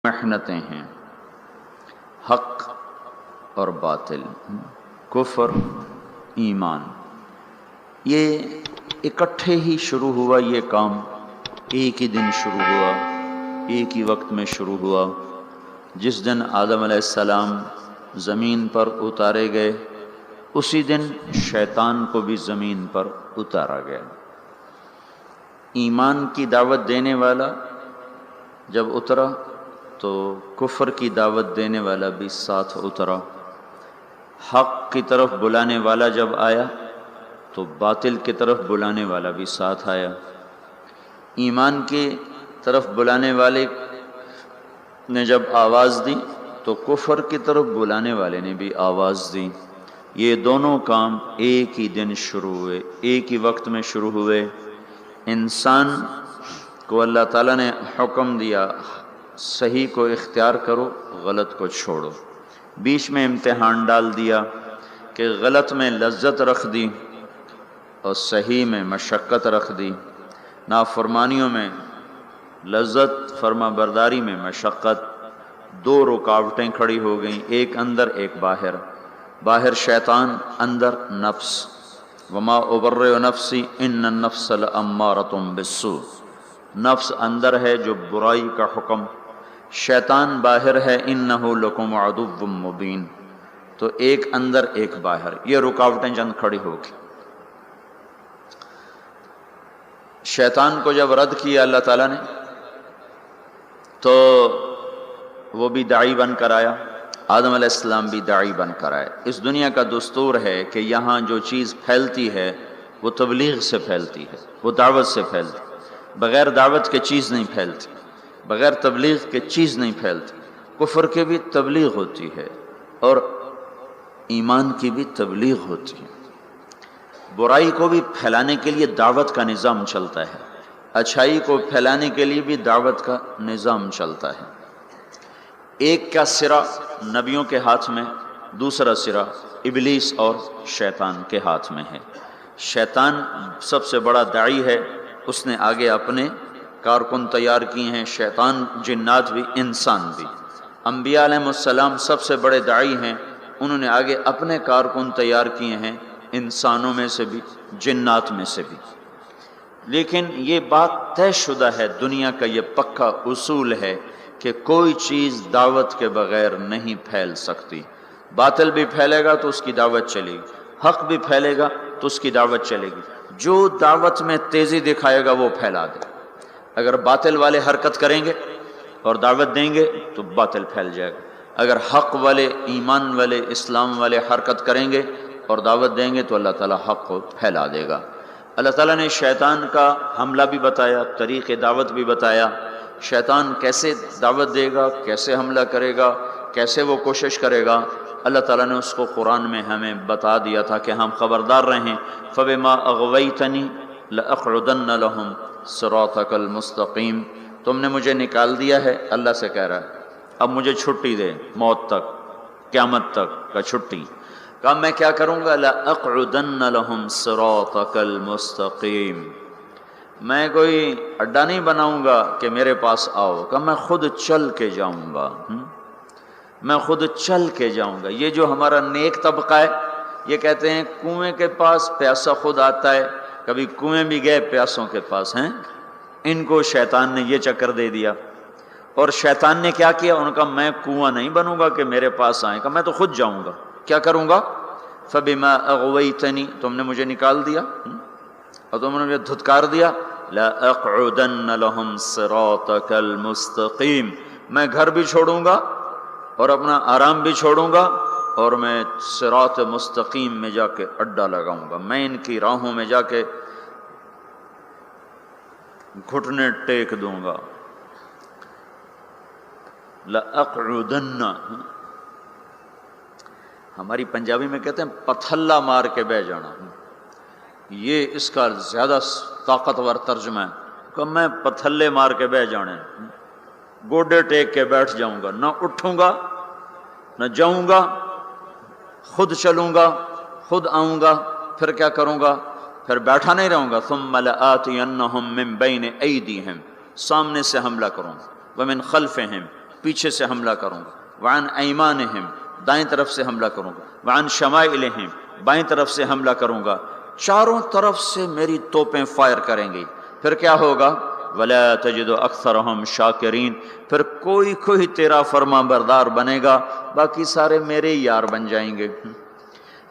محنتیں ہیں، حق اور باطل، کفر ایمان، یہ اکٹھے ہی شروع ہوا۔ یہ کام ایک ہی دن شروع ہوا، ایک ہی وقت میں شروع ہوا۔ جس دن آدم علیہ السلام زمین پر اتارے گئے، اسی دن شیطان کو بھی زمین پر اتارا گیا۔ ایمان کی دعوت دینے والا جب اترا تو کفر کی دعوت دینے والا بھی ساتھ اترا۔ حق کی طرف بلانے والا جب آیا تو باطل کی طرف بلانے والا بھی ساتھ آیا۔ ایمان کی طرف بلانے والے نے جب آواز دی تو کفر کی طرف بلانے والے نے بھی آواز دی۔ یہ دونوں کام ایک ہی دن شروع ہوئے، ایک ہی وقت میں شروع ہوئے۔ انسان کو اللہ تعالیٰ نے حکم دیا صحیح کو اختیار کرو، غلط کو چھوڑو۔ بیچ میں امتحان ڈال دیا کہ غلط میں لذت رکھ دی اور صحیح میں مشقت رکھ دی۔ نافرمانیوں میں لذت، فرما برداری میں مشقت۔ دو رکاوٹیں کھڑی ہو گئیں، ایک اندر ایک باہر۔ باہر شیطان، اندر نفس۔ وما ابرئ نفسی ان النفس لامارۃ بالسوء۔ نفس اندر ہے جو برائی کا حکم، شیطان باہر ہے انہ لکم عدو مبین۔ تو ایک اندر ایک باہر، یہ رکاوٹیں چند کھڑی ہو گئی۔ شیطان کو جب رد کیا اللہ تعالیٰ نے تو وہ بھی داعی بن کر آیا، آدم علیہ السلام بھی داعی بن کر آئے۔ اس دنیا کا دستور ہے کہ یہاں جو چیز پھیلتی ہے وہ تبلیغ سے پھیلتی ہے، وہ دعوت سے پھیلتی ہے۔ بغیر دعوت کے چیز نہیں پھیلتی، بغیر تبلیغ کے چیز نہیں پھیلتی۔ کفر کی بھی تبلیغ ہوتی ہے اور ایمان کی بھی تبلیغ ہوتی ہے۔ برائی کو بھی پھیلانے کے لیے دعوت کا نظام چلتا ہے، اچھائی کو پھیلانے کے لیے بھی دعوت کا نظام چلتا ہے۔ ایک کا سرا نبیوں کے ہاتھ میں، دوسرا سرا ابلیس اور شیطان کے ہاتھ میں ہے۔ شیطان سب سے بڑا داعی ہے، اس نے آگے اپنے کارکن تیار کیے ہیں، شیطان، جنات بھی، انسان بھی۔ انبیاء علیہ السلام سب سے بڑے داعی ہیں، انہوں نے آگے اپنے کارکن تیار کیے ہیں، انسانوں میں سے بھی، جنات میں سے بھی۔ لیکن یہ بات طے شدہ ہے، دنیا کا یہ پکا اصول ہے کہ کوئی چیز دعوت کے بغیر نہیں پھیل سکتی۔ باطل بھی پھیلے گا تو اس کی دعوت چلے گی، حق بھی پھیلے گا تو اس کی دعوت چلے گی۔ جو دعوت میں تیزی دکھائے گا وہ پھیلا دے۔ اگر باطل والے حرکت کریں گے اور دعوت دیں گے تو باطل پھیل جائے گا۔ اگر حق والے، ایمان والے، اسلام والے حرکت کریں گے اور دعوت دیں گے تو اللہ تعالیٰ حق کو پھیلا دے گا۔ اللہ تعالیٰ نے شیطان کا حملہ بھی بتایا، طریق دعوت بھی بتایا۔ شیطان کیسے دعوت دے گا، کیسے حملہ کرے گا، کیسے وہ کوشش کرے گا، اللہ تعالیٰ نے اس کو قرآن میں ہمیں بتا دیا تھا کہ ہم خبردار رہیں۔ فَبِمَا أَغْوَيْتَنِي لَأَقْعُدَنَّ لَهُمْ صِرَاطَكَ الْمُسْتَقِيمَ۔ تم نے مجھے نکال دیا ہے، اللہ سے کہہ رہا ہے، اب مجھے چھٹی دے، موت تک، قیامت تک کا چھٹی۔ کہا میں کیا کروں گا؟ لَأَقْعُدَنَّ لَهُمْ صِرَاطَكَ الْمُسْتَقِيمَ۔ میں کوئی اڈا نہیں بناؤں گا کہ میرے پاس آؤ، کہ میں خود چل کے جاؤں گا، میں خود چل کے جاؤں گا۔ یہ جو ہمارا نیک طبقہ ہے، یہ کہتے ہیں کنویں کے پاس پیاسا خود آتا ہے، کبھی کنویں بھی گئے پیاسوں کے پاس ہیں۔ ان کو شیطان نے یہ چکر دے دیا، اور شیطان نے کیا کیا؟ ان کا میں کنواں نہیں بنوں گا کہ میرے پاس آئیں، کہ میں تو خود جاؤں گا۔ کیا کروں گا؟ فَبِمَا أَغْوَيْتَنِي، تم نے مجھے نکال دیا اور تم نے مجھے دھتکار دیا، لَأَقْعُدَنَّ لَهُمْ صِرَاطَكَ الْمُسْتَقِيمَ۔ میں گھر بھی چھوڑوں گا اور اپنا آرام بھی چھوڑوں گا، اور میں صراط مستقیم میں جا کے اڈا لگاؤں گا، میں ان کی راہوں میں جا کے گھٹنے ٹیک دوں گا۔ لَأَقْعُدَنَّ، ہماری پنجابی میں کہتے ہیں پتھلا مار کے بہ جانا، یہ اس کا زیادہ طاقتور ترجمہ ہے کہ میں پتھلے مار کے بہ جانے، گوڈے ٹیک کے بیٹھ جاؤں گا، نہ اٹھوں گا نہ جاؤں گا، خود چلوں گا، خود آؤں گا۔ پھر کیا کروں گا؟ پھر بیٹھا نہیں رہوں گا۔ ثم لآتینہم من بین ایدیہم، سامنے سے حملہ کروں گا، ومن خلفہم، پیچھے سے حملہ کروں گا، وعن ایمانہم دائیں طرف سے حملہ کروں گا، وعن شمائلہم بائیں طرف سے حملہ کروں گا، چاروں طرف سے میری توپیں فائر کریں گی۔ پھر کیا ہوگا؟ وَلَا تَجِدُ أَكْثَرَهُمْ شَاكِرِينَ، پھر کوئی تیرا فرما بردار بنے گا، باقی سارے میرے یار بن جائیں گے۔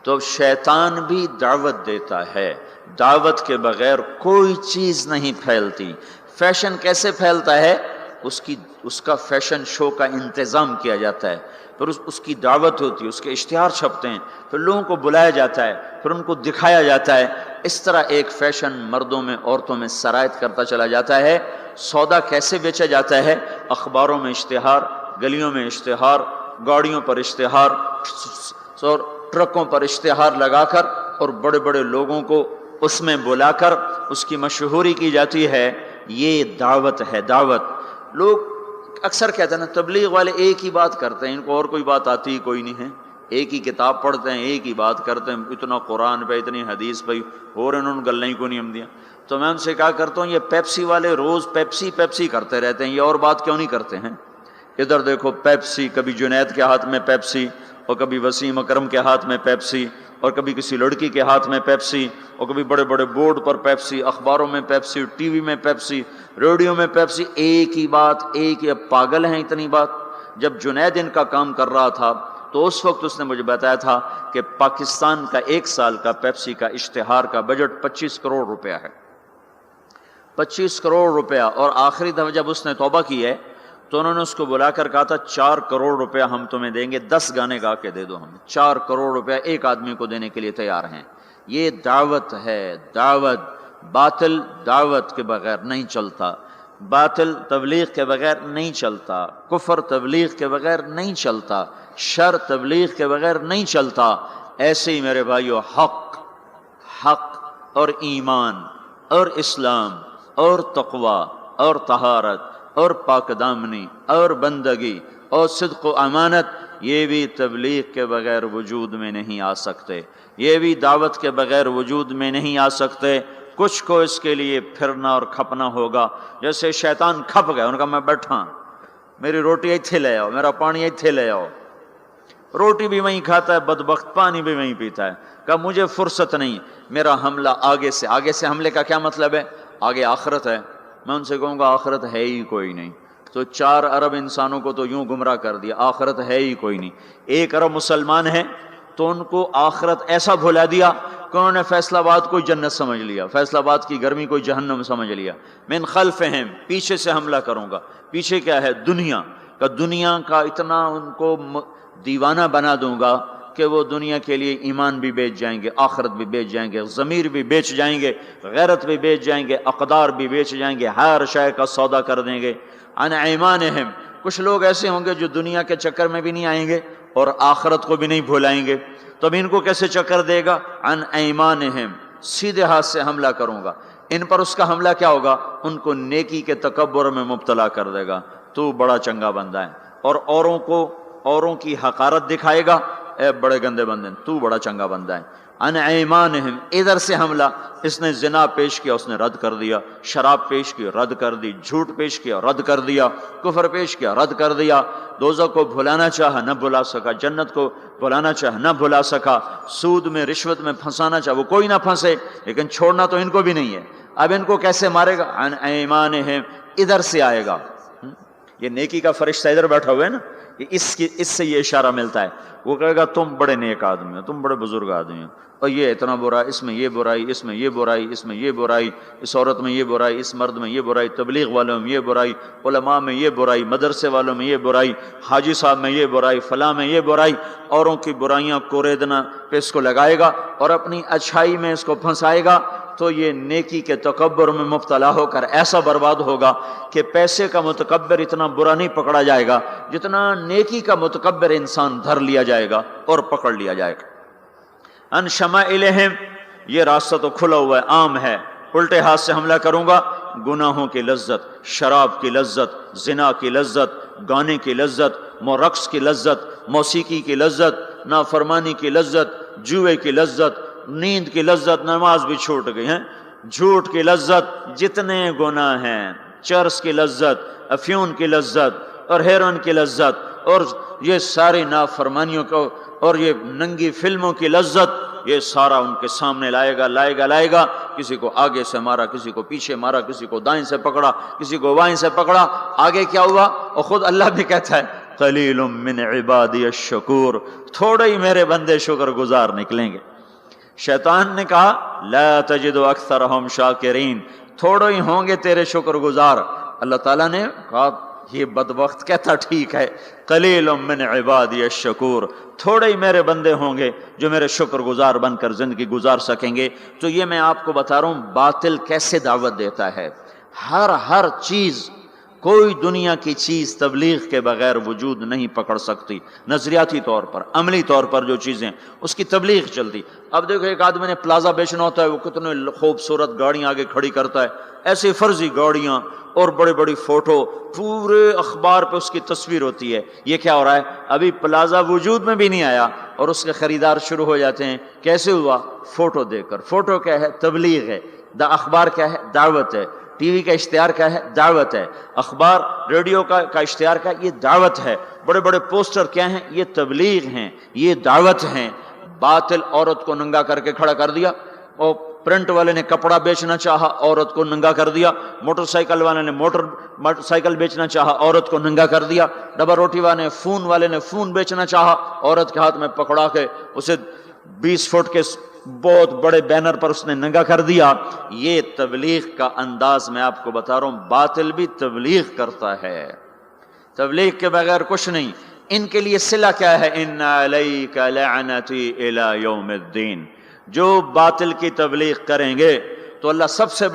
تو شیطان بھی دعوت دیتا ہے، دعوت کے بغیر کوئی چیز نہیں پھیلتی۔ فیشن کیسے پھیلتا ہے؟ اس کا فیشن شو کا انتظام کیا جاتا ہے، پھر اس کی دعوت ہوتی ہے، اس کے اشتہار چھپتے ہیں، پھر لوگوں کو بلایا جاتا ہے، پھر ان کو دکھایا جاتا ہے۔ اس طرح ایک فیشن مردوں میں عورتوں میں سرایت کرتا چلا جاتا ہے۔ سودا کیسے بیچا جاتا ہے؟ اخباروں میں اشتہار، گلیوں میں اشتہار، گاڑیوں پر اشتہار اور ٹرکوں پر اشتہار لگا کر اور بڑے بڑے لوگوں کو اس میں بلا کر اس کی مشہوری کی جاتی ہے۔ یہ دعوت ہے، دعوت۔ لوگ اکثر کہتے ہیں نا تبلیغ والے ایک ہی بات کرتے ہیں، ان کو اور کوئی بات آتی ہی کوئی نہیں ہے، ایک ہی کتاب پڑھتے ہیں، ایک ہی بات کرتے ہیں، اتنا قرآن پہ اتنی حدیث پہ اور انہوں نے گلیں کو نہیں ہم دیا۔ تو میں ان سے کہا کرتا ہوں یہ پیپسی والے روز پیپسی پیپسی کرتے رہتے ہیں، یہ اور بات کیوں نہیں کرتے ہیں؟ ادھر دیکھو پیپسی، کبھی جنید کے ہاتھ میں پیپسی اور کبھی وسیم اکرم کے ہاتھ میں پیپسی اور کبھی کسی لڑکی کے ہاتھ میں پیپسی اور کبھی بڑے بڑے بورڈ پر پیپسی، اخباروں میں پیپسی، ٹی وی میں پیپسی، ریڈیو میں پیپسی، ایک ہی بات، ایک ہی۔ پاگل ہیں اتنی بات؟ جب جنید ان کا کام کر رہا تھا تو اس وقت اس نے مجھے بتایا تھا کہ پاکستان کا ایک سال کا پیپسی کا اشتہار کا بجٹ 25 کروڑ روپیہ ہے، 25 کروڑ روپیہ۔ اور آخری دفعہ جب اس نے توبہ کی ہے تو انہوں نے اس کو بلا کر کہا تھا 4 کروڑ روپیہ ہم تمہیں دیں گے، 10 گانے گا کے دے دو ہمیں۔ 4 کروڑ روپیہ ایک آدمی کو دینے کے لیے تیار ہیں۔ یہ دعوت ہے، دعوت۔ باطل دعوت کے بغیر نہیں چلتا، باطل تبلیغ کے بغیر نہیں چلتا، کفر تبلیغ کے بغیر نہیں چلتا، شر تبلیغ کے بغیر نہیں چلتا۔ ایسے ہی میرے بھائیو حق اور ایمان اور اسلام اور تقوی اور طہارت اور پاک دامنی اور بندگی اور صدق و امانت، یہ بھی تبلیغ کے بغیر وجود میں نہیں آ سکتے، یہ بھی دعوت کے بغیر وجود میں نہیں آ سکتے۔ کچھ کو اس کے لیے پھرنا اور کھپنا ہوگا۔ جیسے شیطان کھپ گیا، ان کا میں بیٹھا، میری روٹی ایتھے لے آؤ، میرا پانی ایتھے لے آؤ۔ روٹی بھی وہیں کھاتا ہے بدبخت، پانی بھی وہیں پیتا ہے۔ کہا مجھے فرصت نہیں، میرا حملہ آگے سے۔ آگے سے حملے کا کیا مطلب ہے؟ آگے آخرت ہے۔ میں ان سے کہوں گا آخرت ہے ہی کوئی نہیں، تو 4 ارب انسانوں کو تو یوں گمراہ کر دیا، آخرت ہے ہی کوئی نہیں۔ 1 ارب مسلمان ہیں تو ان کو آخرت ایسا بھلا دیا کہ انہوں نے فیصل آباد کو جنت سمجھ لیا، فیصل آباد کی گرمی کو جہنم سمجھ لیا۔ من خلفہم، پیچھے سے حملہ کروں گا۔ پیچھے کیا ہے؟ دنیا کا اتنا ان کو دیوانہ بنا دوں گا کہ وہ دنیا کے لیے ایمان بھی بیچ جائیں گے، آخرت بھی بیچ جائیں گے، ضمیر بھی بیچ جائیں گے، غیرت بھی بیچ جائیں گے، اقدار بھی بیچ جائیں گے، ہر شے کا سودا کر دیں گے۔ عن ایمانہم، کچھ لوگ ایسے ہوں گے جو دنیا کے چکر میں بھی نہیں آئیں گے اور آخرت کو بھی نہیں بھولائیں گے، تو اب ان کو کیسے چکر دے گا؟ عن ایمانہم، سیدھے ہاتھ سے حملہ کروں گا۔ ان پر اس کا حملہ کیا ہوگا؟ ان کو نیکی کے تکبر میں مبتلا کر دے گا، تو بڑا چنگا بندہ ہے، اور اوروں کی حقارت دکھائے گا، اے بڑے گندے بندے، تو بڑا چنگا بندہ ہے۔ عن ایمانہم، ادھر سے حملہ، اس نے زنا پیش کیا، اس نے رد کر دیا، شراب پیش کی، رد کر دی، جھوٹ پیش کیا، رد کر دیا، کفر پیش کیا، رد کر دیا، دوزخ کو بھلانا چاہا نہ بھلا سکا، جنت کو بھلانا چاہا نہ بھلا سکا، سود میں رشوت میں پھنسانا چاہا وہ کوئی نہ پھنسے، لیکن چھوڑنا تو ان کو بھی نہیں ہے۔ اب ان کو کیسے مارے گا؟ عن ایمانہم، ادھر سے آئے گا۔ یہ نیکی کا فرشتہ ادھر بیٹھا ہوا ہے نا، اس سے یہ اشارہ ملتا ہے۔ وہ کہے گا تم بڑے نیک آدمی ہو، تم بڑے بزرگ آدمی ہو، اور یہ اتنا برا، اس میں یہ برائی، اس میں یہ برائی، اس میں یہ برائی، اس عورت میں یہ برائی، اس مرد میں یہ برائی، تبلیغ والوں میں یہ برائی، علماء میں یہ برائی، مدرسے والوں میں یہ برائی، حاجی صاحب میں یہ برائی، فلاں میں یہ برائی۔ اوروں کی برائیاں کوریدنا پہ اس کو لگائے گا اور اپنی اچھائی میں اس کو پھنسائے گا، تو یہ نیکی کے تکبر میں مبتلا ہو کر ایسا برباد ہوگا کہ پیسے کا متکبر اتنا برا نہیں پکڑا جائے گا جتنا نیکی کا متکبر انسان دھر لیا جائے گا اور پکڑ لیا جائے گا۔ ان شمائلہم، یہ راستہ تو کھلا ہوا ہے، عام ہے۔ الٹے ہاتھ سے حملہ کروں گا، گناہوں کی لذت، شراب کی لذت، زنا کی لذت، گانے کی لذت، رقص کی لذت، موسیقی کی لذت، نافرمانی کی لذت، جوئے کی لذت، نیند کی لذت، نماز بھی چھوٹ گئی ہیں، جھوٹ کی لذت، جتنے گناہ ہیں، چرس کی لذت، افیون کی لذت، اور ہیروئن کی لذت اور یہ ساری نافرمانیوں کو اور یہ ننگی فلموں کی لذت، یہ سارا ان کے سامنے لائے گا. کسی کو آگے سے مارا، کسی کو پیچھے مارا، کسی کو دائیں سے پکڑا، کسی کو بائیں سے پکڑا. آگے کیا ہوا؟ اور خود اللہ بھی کہتا ہے قلیل من عبادی الشکور، تھوڑے ہی میرے بندے شکر گزار نکلیں گے. شیطان نے کہا لا تجد اکثرہم شاکرین، تھوڑے ہی ہوں گے تیرے شکر گزار. اللہ تعالیٰ نے کہا یہ بدبخت کہتا ٹھیک ہے، قلیل من عبادی الشکور، تھوڑے ہی میرے بندے ہوں گے جو میرے شکر گزار بن کر زندگی گزار سکیں گے. تو یہ میں آپ کو بتا رہا ہوں باطل کیسے دعوت دیتا ہے. ہر چیز، کوئی دنیا کی چیز تبلیغ کے بغیر وجود نہیں پکڑ سکتی. نظریاتی طور پر، عملی طور پر جو چیزیں اس کی تبلیغ چلتی. اب دیکھو ایک آدمی نے پلازا بیچنا ہوتا ہے، وہ کتنے خوبصورت گاڑیاں آگے کھڑی کرتا ہے، ایسی فرضی گاڑیاں اور بڑی بڑی فوٹو، پورے اخبار پہ اس کی تصویر ہوتی ہے. یہ کیا ہو رہا ہے؟ ابھی پلازا وجود میں بھی نہیں آیا اور اس کے خریدار شروع ہو جاتے ہیں. کیسے ہوا؟ فوٹو دیکھ کر. فوٹو کیا ہے؟ تبلیغ ہے. اخبار کیا ہے؟ دعوت ہے. ٹی وی کا اشتہار کیا ہے؟ دعوت ہے. اخبار ریڈیو کا اشتہار کا یہ دعوت ہے. بڑے بڑے پوسٹر کیا ہیں؟ یہ تبلیغ ہیں، یہ دعوت ہیں. باطل عورت کو ننگا کر کے کھڑا کر دیا، اور پرنٹ والے نے کپڑا بیچنا چاہا، عورت کو ننگا کر دیا. موٹر سائیکل والے نے موٹر سائیکل بیچنا چاہا، عورت کو ننگا کر دیا. ڈبا روٹی والے نے فون بیچنا چاہا، عورت کے ہاتھ میں پکڑا کے اسے 20 فٹ کے بہت بڑے بینر پر اس نے ننگا کر دیا. یہ تبلیغ کا انداز میں آپ کو بتا رہا ہوں. باطل بھی تبلیغ کرتا ہے، تبلیغ کے بغیر کچھ نہیں. ان کے لیے صلہ کیا ہے؟ ان علیک لعنتی الی یوم الدین. جو باطل کی تبلیغ کریں گے تو اللہ سب سے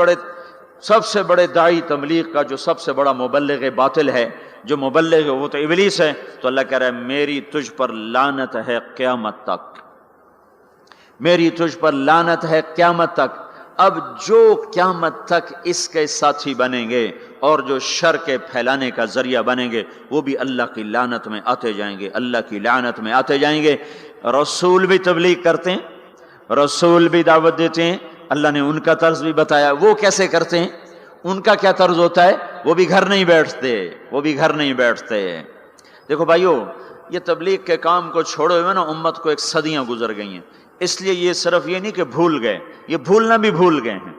بڑے داعی تبلیغ کا جو سب سے بڑا مبلغ باطل ہے، جو مبلغ ہے وہ تو ابلیس ہے. تو اللہ کہہ رہا ہے میری تجھ پر لعنت ہے قیامت تک، میری تجھ پر لعنت ہے قیامت تک. اب جو قیامت تک اس کے ساتھی بنیں گے اور جو شر کے پھیلانے کا ذریعہ بنیں گے، وہ بھی اللہ کی لعنت میں آتے جائیں گے، اللہ کی لعنت میں آتے جائیں گے. رسول بھی تبلیغ کرتے ہیں، رسول بھی دعوت دیتے ہیں. اللہ نے ان کا طرز بھی بتایا. وہ کیسے کرتے ہیں؟ ان کا کیا طرز ہوتا ہے؟ وہ بھی گھر نہیں بیٹھتے. دیکھو بھائیو، یہ تبلیغ کے کام کو چھوڑے ہوئے نا امت کو ایک صدیاں گزر گئی ہیں. اس لیے یہ صرف یہ نہیں کہ بھول گئے، یہ بھولنا بھی بھول گئے ہیں.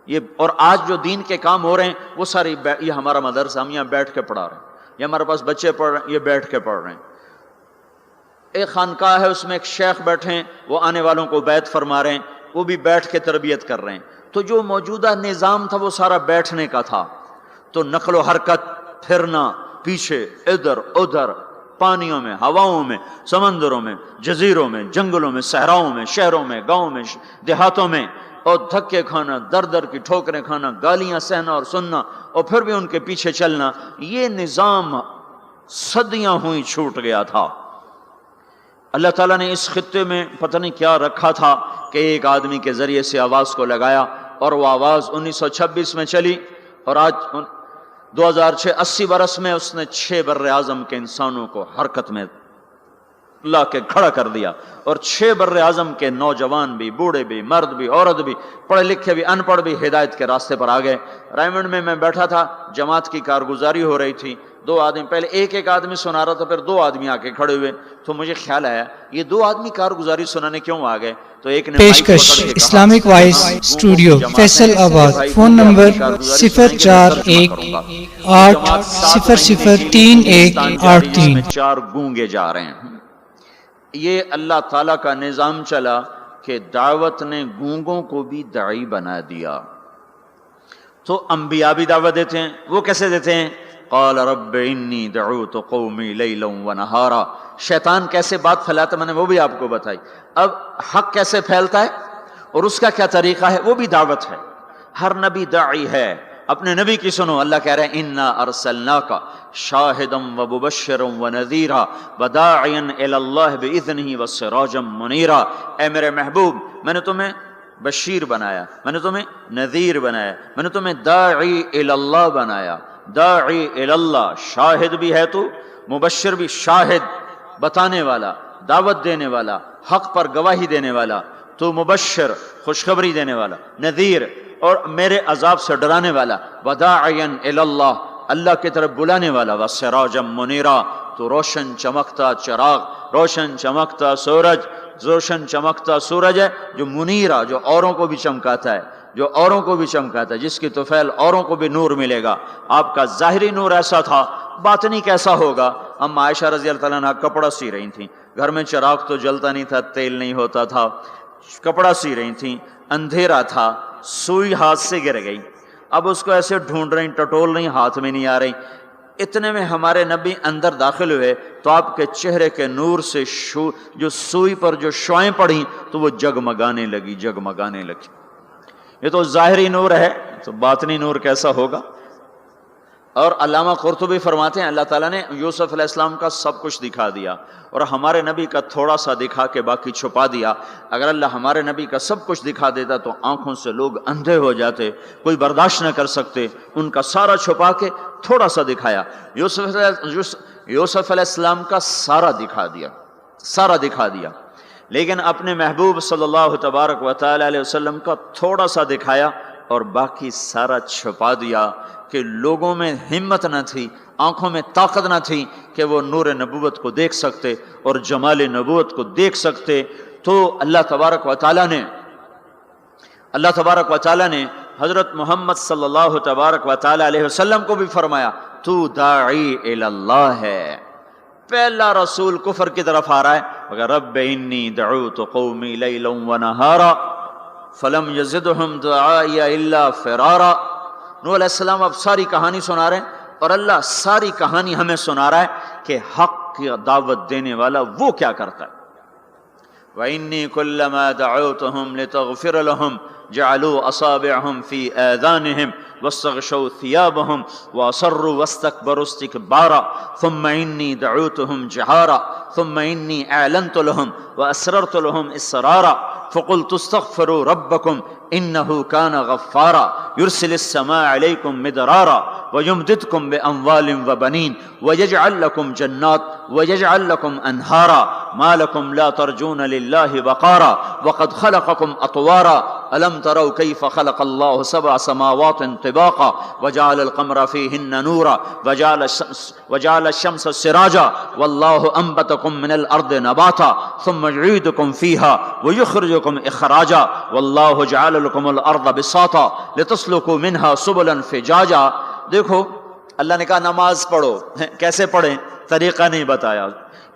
یہ اور آج جو دین کے کام ہو رہے ہیں وہ سارے، یہ ہمارا مدرسہ ہم یہاں بیٹھ کے پڑھا رہے ہیں، یہ ہمارے پاس بچے پڑھ رہے ہیں، یہ بیٹھ کے پڑھ رہے ہیں. ایک خانقاہ ہے، اس میں ایک شیخ بیٹھے ہیں، وہ آنے والوں کو بیعت فرما رہے ہیں، وہ بھی بیٹھ کے تربیت کر رہے ہیں. تو جو موجودہ نظام تھا وہ سارا بیٹھنے کا تھا. تو نقل و حرکت، پھرنا پیچھے ادھر ادھر، پانیوں میں، ہواؤں میں، سمندروں میں، جزیروں میں، جنگلوں میں، صحراؤں میں، شہروں میں، گاؤں میں، دیہاتوں میں، اور دھکے کھانا، در کی ٹھوکریں کھانا، گالیاں سہنا اور سننا، اور پھر بھی ان کے پیچھے چلنا. یہ نظام صدیاں ہوئی چھوٹ گیا تھا. اللہ تعالیٰ نے اس خطے میں پتہ نہیں کیا رکھا تھا کہ ایک آدمی کے ذریعے سے آواز کو لگایا، اور وہ آواز 1926 میں چلی، اور آج 2006 80 برس میں اس نے 6 بر اعظم کے انسانوں کو حرکت میں لا کے کھڑا کر دیا. اور 6 بر اعظم کے نوجوان بھی، بوڑھے بھی، مرد بھی، عورت بھی، پڑھے لکھے بھی، ان پڑھ بھی ہدایت کے راستے پر آ گئے. رائمنڈ میں بیٹھا تھا، جماعت کی کارگزاری ہو رہی تھی. 2 آدمی، پہلے ایک آدمی سنا رہا تھا، پھر 2 آدمی آ کے کھڑے ہوئے. تو مجھے خیال آیا یہ 2 آدمی کارگزاری سنانے کیوں آ گئے؟ تو ایک نے پیشکش اسلامک وائس اسٹوڈیو فیصل آباد. Phone number 0418003183. 4 گونگے جا رہے ہیں. یہ اللہ تعالیٰ کا نظام چلا کہ دعوت نے گونگوں کو بھی داعی بنا دیا. تو انبیاء بھی دعوت دیتے ہیں. وہ کیسے دیتے ہیں؟ قال رب انی دعوت قومی لیلا ونہارا. شیطان کیسے بات پھیلاتا میں نے وہ بھی آپ کو بتائی. اب حق کیسے پھیلتا ہے اور اس کا کیا طریقہ ہے، وہ بھی دعوت ہے. ہر نبی داعی ہے. اپنے نبی کی سنو. اللہ کہہ رہے ہیں انا ارسلناک شاہدا ومبشرا ونذیرا وداعیا الی اللہ باذنہ وسراجا منیرا. اے میرے محبوب، میں نے تمہیں بشیر بنایا، میں نے تمہیں نذیر بنایا، میں نے تمہیں داعی الی اللہ بنایا. داعی الی اللہ، شاہد بھی ہے تو، مبشر بھی، شاہد بتانے والا، دعوت دینے والا، حق پر گواہی دینے والا. تو مبشر خوشخبری دینے والا، نذیر اور میرے عذاب سے ڈرانے والا. وداعیا الی اللہ، اللہ کی طرف بلانے والا، وَسِرَاجًا مُنِيرًا، تو روشن چمکتا چراغ، روشن چمکتا سورج، روشن چمکتا سورج ہے جو منیرہ، جو اوروں کو بھی چمکاتا ہے، جو اوروں کو بھی چمکاتا ہے، جس کی طفیل اوروں کو بھی نور ملے گا۔ آپ کا ظاہری نور ایسا تھا، باطنی کیسا ہوگا؟ ہم عائشہ رضی اللہ تعالیٰ عنہ کپڑا سی رہی تھیں، گھر میں چراغ تو جلتا نہیں تھا، تیل نہیں ہوتا تھا، کپڑا سی رہی تھیں، اندھیرا تھا، سوئی ہاتھ سے گر گئی، اب اس کو ایسے ڈھونڈ رہی، ٹٹول رہی، ہاتھ میں نہیں آ رہی۔ اتنے میں ہمارے نبی اندر داخل ہوئے تو آپ کے چہرے کے نور سے جو سوئی پر جو شعائیں پڑیں تو وہ جگمگانے لگی، جگمگانے لگی۔ یہ تو ظاہری نور ہے، تو باطنی نور کیسا ہوگا؟ اور علامہ قرطبی فرماتے ہیں اللہ تعالیٰ نے یوسف علیہ السلام کا سب کچھ دکھا دیا اور ہمارے نبی کا تھوڑا سا دکھا کے باقی چھپا دیا۔ اگر اللہ ہمارے نبی کا سب کچھ دکھا دیتا تو آنکھوں سے لوگ اندھے ہو جاتے، کوئی برداشت نہ کر سکتے، ان کا سارا چھپا کے تھوڑا سا دکھایا۔ یوسف علیہ السلام کا سارا دکھا دیا، سارا دکھا دیا، لیکن اپنے محبوب صلی اللہ تبارک و تعالی علیہ وسلم کا تھوڑا سا دکھایا اور باقی سارا چھپا دیا کہ لوگوں میں ہمت نہ تھی، آنکھوں میں طاقت نہ تھی کہ وہ نور نبوت کو دیکھ سکتے اور جمال نبوت کو دیکھ سکتے۔ تو اللہ تبارک و تعالی نے حضرت محمد صلی اللہ تبارک و تعالی علیہ وسلم کو بھی فرمایا تو داعی الی اللہ ہے۔ پہلا رسول کفر کی طرف آ رہا ہے، مگر رب انی دعوت قومی لیلا ونہارا فلم یزدہم دعائی الا فرارا۔ نوح علیہ السلام اب ساری کہانی سنا رہے ہیں اور اللہ ساری کہانی ہمیں سنا رہا ہے کہ حق کی دعوت دینے والا وہ کیا کرتا ہے۔ وَإِنِّي كُلَّمَا دَعَوْتُهُمْ لِتَغْفِرَ لَهُمْ جَعَلُوا أَصَابِعَهُمْ فِي آذَانِهِمْ وَاسْتَغْشَوْا ثِيَابَهُمْ وَأَصَرُّوا وَاسْتَكْبَرُوا اسْتِكْبَارًا ثُمَّ إِنِّي دَعَوْتُهُمْ جِهَارًا ثُمَّ إِنِّي أَعْلَنْتُ لَهُمْ وَأَسْرَرْتُ لَهُمْ إِسْرَارًا فَقُلْتُ اسْتَغْفِرُوا رَبَّكُمْ إِنَّهُ كَانَ غَفَّارًا يُرْسِلِ السَّمَاءَ عَلَيْكُمْ مِدْرَارًا وَيُمْدِدْكُمْ بِأَمْوَالٍ وَبَنِينَ وَيَجْعَلْ لَكُمْ جَنَّاتٍ وَيَجْعَلْ لَكُمْ أَنْهَارًا مَا لَكُمْ لَا تَرْجُونَ لِلَّهِ وَقَارًا وَقَدْ خَلَقَكُمْ أَطْوَارًا أَلَمْ تَرَوْا كَيْفَ خَلَقَ اللَّهُ سَبْعَ سَمَاوَاتٍ طِبَاقًا وَجَعَلَ الْقَمَرَ فِيهِنَّ نُورًا وَجَعَلَ الشَّمْسَ سِرَاجًا وَاللَّهُ أَنبَتَكُم مِّنَ الْأَرْضِ نَبَاتًا ثُمَّ يُعِيدُكُم فِيهَا وَيُخْرِجُكُم إِخْرَاجًا وَاللَّهُ جَعَلَ لَكُمُ الْأَرْضَ بِسَاطًا لِتَسْلُكُوا مِنْهَا سُبُلًا فِجَاجًا۔ دیکھو اللہ نے کہا نماز پڑھو، کیسے پڑھیں؟ طریقہ نہیں بتایا۔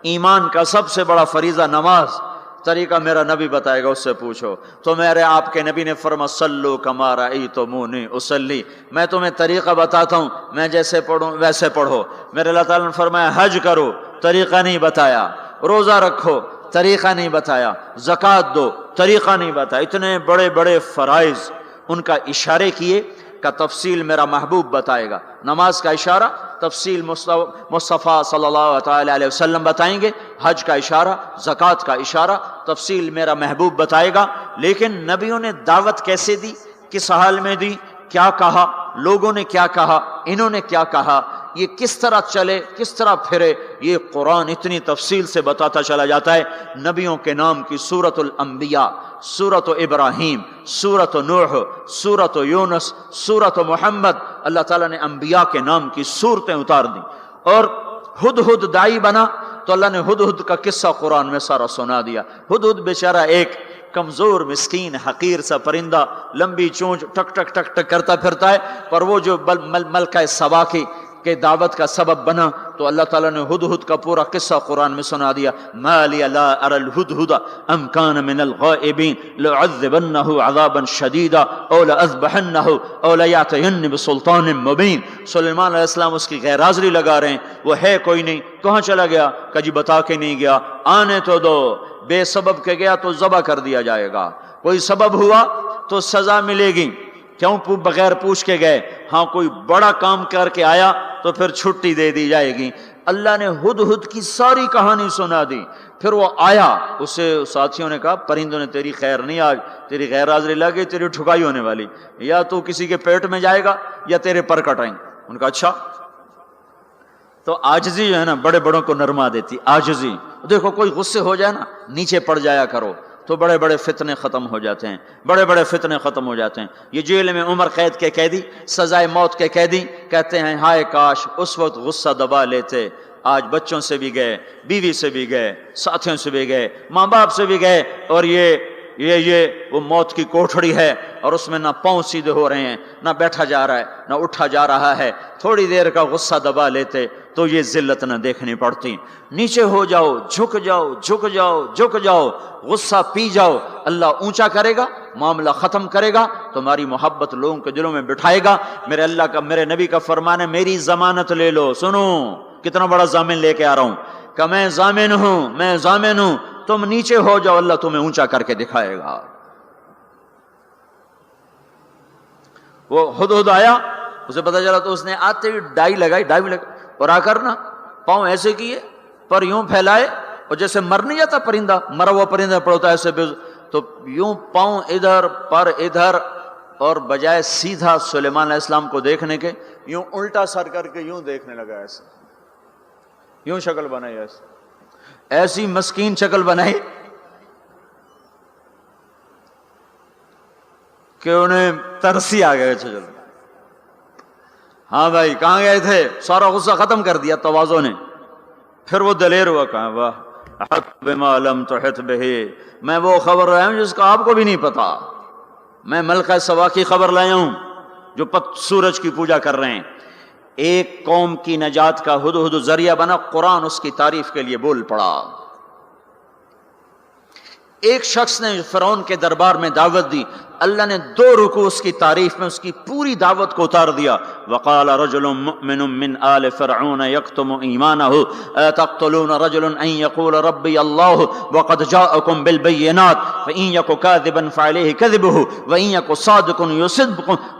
ایمان کا سب سے بڑا فریضہ نماز، طریقہ میرا نبی بتائے گا، اس سے پوچھو۔ تو میرے آپ کے نبی نے فرمایا صلو کما رأیتمونی اصلی، میں تمہیں طریقہ بتاتا ہوں، میں جیسے پڑھوں ویسے پڑھو۔ میرے اللہ تعالیٰ نے فرمایا حج کرو، طریقہ نہیں بتایا، روزہ رکھو، طریقہ نہیں بتایا، زکوٰۃ دو، طریقہ نہیں بتایا۔ اتنے بڑے بڑے فرائض ان کا اشارے کیے کا تفصیل میرا محبوب بتائے گا۔ نماز کا اشارہ تفصیل مصطفیٰ صلی اللہ تعالی علیہ وسلم بتائیں گے، حج کا اشارہ، زکوٰۃ کا اشارہ تفصیل میرا محبوب بتائے گا۔ لیکن نبیوں نے دعوت کیسے دی، کس حال میں دی، کیا کہا، لوگوں نے کیا کہا، انہوں نے کیا کہا، یہ کس طرح چلے، کس طرح پھرے، یہ قرآن اتنی تفصیل سے بتاتا چلا جاتا ہے۔ نبیوں کے نام کی سورۃ الانبیاء، سورۃ ابراہیم، سورۃ نوح، سورۃ یونس، سورۃ محمد، اللہ تعالیٰ نے انبیاء کے نام کی سورتیں اتار دیں۔ اور ہدہد داعی بنا تو اللہ نے ہدہد کا قصہ قرآن میں سارا سنا دیا۔ ہدہد بیچارہ ایک کمزور مسکین حقیر سا پرندہ، لمبی چونچ، ٹک ٹک ٹک ٹک کرتا پھرتا ہے، پر وہ جو ملکہ سبا کے دعوت کا سبب بنا تو اللہ تعالیٰ نے ہدہد کا پورا قصہ قرآن میں سنا دیا۔ ما لی لا اری الہدہد ام کان من الغائبین لأعذبنہ عذابا شدیدا او لأذبحنہ او لیأتینی بسلطان مبین۔ سلیمان علیہ السلام اس کی غیر حاضری لگا رہے ہیں، وہ ہے کوئی نہیں، کہاں چلا گیا؟ کہ جی بتا کے نہیں گیا، آنے تو دو، بے سبب کے گیا تو ذبح کر دیا جائے گا، کوئی سبب ہوا تو سزا ملے گی، کیوں بغیر پوچھ کے گئے؟ ہاں کوئی بڑا کام کر کے آیا تو پھر چھٹی دے دی جائے گی۔ اللہ نے ہدہد کی ساری کہانی سنا دی۔ پھر وہ آیا، اسے ساتھیوں نے کہا پرندوں نے تیری خیر نہیں، آج تیری غیر حاضری لگی، تیری ٹھکائی ہونے والی، یا تو کسی کے پیٹ میں جائے گا یا تیرے پر کٹائیں۔ ان کا اچھا۔ تو عاجزی جو ہے نا بڑے بڑوں کو نرما دیتی، عاجزی۔ دیکھو کوئی غصے ہو جائے نا نیچے پڑ جایا کرو، تو بڑے بڑے فتنے ختم ہو جاتے ہیں، بڑے بڑے فتنے ختم ہو جاتے ہیں۔ یہ جیل میں عمر قید کے قیدی، سزائے موت کے قیدی کہتے ہیں ہائے کاش اس وقت غصہ دبا لیتے، آج بچوں سے بھی گئے، بیوی سے بھی گئے، ساتھیوں سے بھی گئے، ماں باپ سے بھی گئے، اور یہ وہ موت کی کوٹھڑی ہے، اور اس میں نہ پاؤں سیدھے ہو رہے ہیں، نہ بیٹھا جا رہا ہے، نہ اٹھا جا رہا ہے۔ تھوڑی دیر کا غصہ دبا لیتے تو یہ ذلت نہ دیکھنی پڑتی۔ نیچے ہو جاؤ، جھک جاؤ، جھک جاؤ، جھک جاؤ، غصہ پی جاؤ، اللہ اونچا کرے گا، معاملہ ختم کرے گا، تمہاری محبت لوگوں کے دلوں میں بٹھائے گا۔ میرے اللہ کا، میرے نبی کا فرمان ہے میری ضمانت لے لو۔ سنو کتنا بڑا ضامن لے کے آ رہا ہوں کہ میں ضامن ہوں، میں ضامن ہوں، تم نیچے ہو جاؤ، اللہ تمہیں اونچا کر کے دکھائے گا۔ وہ ہدہد آیا، اسے پتا چلا تو اس نے آتے ہی ڈائی لگائی اور آ کر نا پاؤں ایسے کیے، پر یوں پھیلائے، اور جیسے مر نہیں جاتا پرندہ، مرا ہوا پرندہ پڑتا ہے ایسے، تو یوں پاؤں ادھر پر ادھر، اور بجائے سیدھا سلیمان علیہ السلام کو دیکھنے کے یوں الٹا سر کر کے یوں دیکھنے لگا، ایسے یوں شکل بنائی، ایسی مسکین شکل بنائی کہ انہیں ترسی آ گئے۔ چلو ہاں بھائی کہاں گئے تھے؟ سارا غصہ ختم کر دیا تواضع نے۔ پھر وہ دلیر ہوا، کہا واہ احط بما لم تحط بہ، میں وہ خبر لایا ہوں جس کا آپ کو بھی نہیں پتا، میں ملکہ سبا کی خبر لایا ہوں جو سورج کی پوجا کر رہے ہیں۔ ایک قوم کی نجات کا ہدہد ذریعہ بنا، قرآن اس کی تعریف کے لیے بول پڑا۔ ایک شخص نے فرعون کے دربار میں دعوت دی، اللہ نے 2 رکوع اس کی تعریف میں اس کی پوری دعوت کو اتار دیا۔ وقال رجل مؤمن من آل فرعون يكتم ایمانه تقتلون رجلا ان يقول ربي الله وقد جاءكم بالبينات فان يك كاذبا فعليه كذبه وان يك صادقا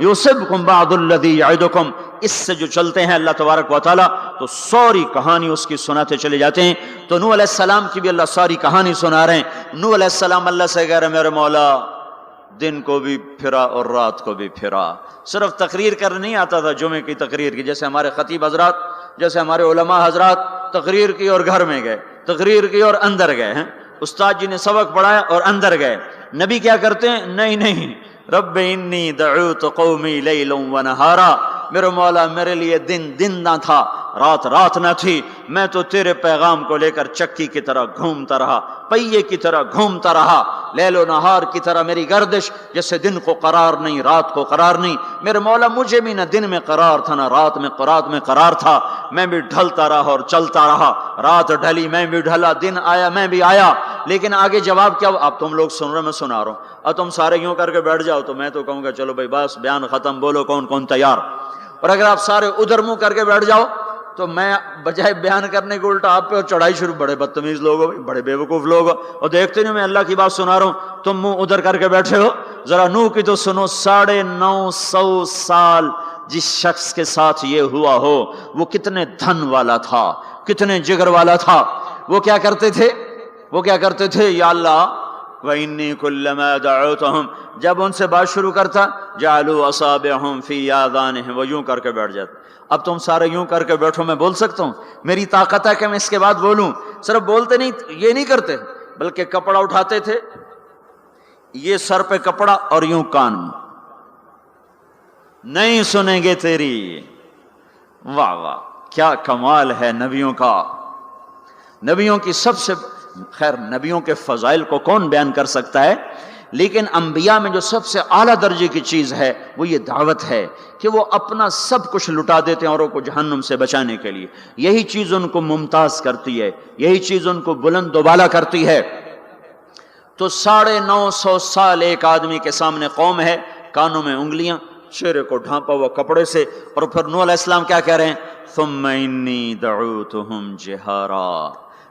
يصبكم بعض الذي يعدكم۔ اس سے جو چلتے ہیں اللہ تبارک و تعالیٰ تو ساری کہانی اس کی سناتے چلے جاتے ہیں۔ تو نوح علیہ السلام کی بھی اللہ ساری کہانی سنا رہے ہیں۔ نوح علیہ السلام اللہ سے کہہ رہے میرے مولا دن کو بھی پھرا اور رات کو بھی پھرا۔ صرف تقریر کرنے نہیں آتا تھا، جمعے کی تقریر کی، جیسے ہمارے خطیب حضرات، جیسے ہمارے علماء حضرات تقریر کی اور گھر میں گئے، تقریر کی اور اندر گئے ہیں، استاد جی نے سبق پڑھایا اور اندر گئے۔ نبی کیا کرتے ہیں؟ نہیں، رب انی دعوت قومی لیلا ونہارا، میرے مولا میرے لیے دن نہ تھا، رات نہ تھی، میں تو تیرے پیغام کو لے کر چکی کی طرح گھومتا رہا، پہیے کی طرح گھومتا رہا، لیل و نہار کی طرح میری گردش، جیسے دن کو قرار نہیں رات کو قرار نہیں۔ میرے مولا مجھے بھی نہ دن میں قرار تھا نہ رات میں قرار تھا، میں بھی ڈھلتا رہا اور چلتا رہا، رات ڈھلی میں بھی ڈھلا، دن آیا میں بھی آیا۔ لیکن آگے جواب کیا؟ اب تم لوگ سن رہے میں سنا رہا ہوں، اب تم سارے یوں کر کے بیٹھ جاؤ تو میں تو کہوں گا چلو بھائی بس بیان ختم، بولو کون تیار۔ اور اگر آپ سارے ادھر منہ کر کے بیٹھ جاؤ تو میں بجائے بیان کرنے کے الٹا آپ پہ چڑھائی شروع۔ بڑے بدتمیز لوگ ہو، بڑے بیوقوف لوگ ہو، اور دیکھتے نہیں میں اللہ کی بات سنا رہا ہوں، تم منہ ادھر کر کے بیٹھے ہو۔ ذرا نوح کی تو سنو، 950 سال جس شخص کے ساتھ یہ ہوا ہو وہ کتنے دھن والا تھا، کتنے جگر والا تھا۔ وہ کیا کرتے تھے؟ یا اللہ وَإِنِّي كُلَّمَا دَعَوْتُهُمْ، جب ان سے بات شروع کرتا جَعَلُوا أَصَابِعَهُمْ فِي آذَانِهِمْ، وہ یوں کر کے بیٹھ جاتے۔ اب تم سارے یوں کر کے بیٹھو، میں بول سکتا ہوں؟ میری طاقت ہے کہ میں اس کے بعد بولوں؟ صرف بولتے نہیں، یہ نہیں کرتے، بلکہ کپڑا اٹھاتے تھے، یہ سر پہ کپڑا اور یوں کان میں، نہیں سنیں گے تیری۔ واہ واہ کیا کمال ہے نبیوں کا، نبیوں کی سب سے خیر نبیوں کے فضائل کو کون بیان کر سکتا ہے، لیکن انبیاء میں جو سب سے اعلیٰ درجے کی چیز ہے وہ یہ دعوت ہے کہ وہ اپنا سب کچھ لٹا دیتے ہیں اوروں کو جہنم سے بچانے کے لیے۔ یہی چیز ان کو ممتاز کرتی ہے، یہی چیز ان کو بلند و بالا کرتی ہے۔ تو 950 سال ایک آدمی کے سامنے قوم ہے، کانوں میں انگلیاں، چہرے کو ڈھانپا ہوا کپڑے سے، اور پھر نوح علیہ السلام کیا کہہ رہے ہیں؟ ثم انی دعوتہم جہارا،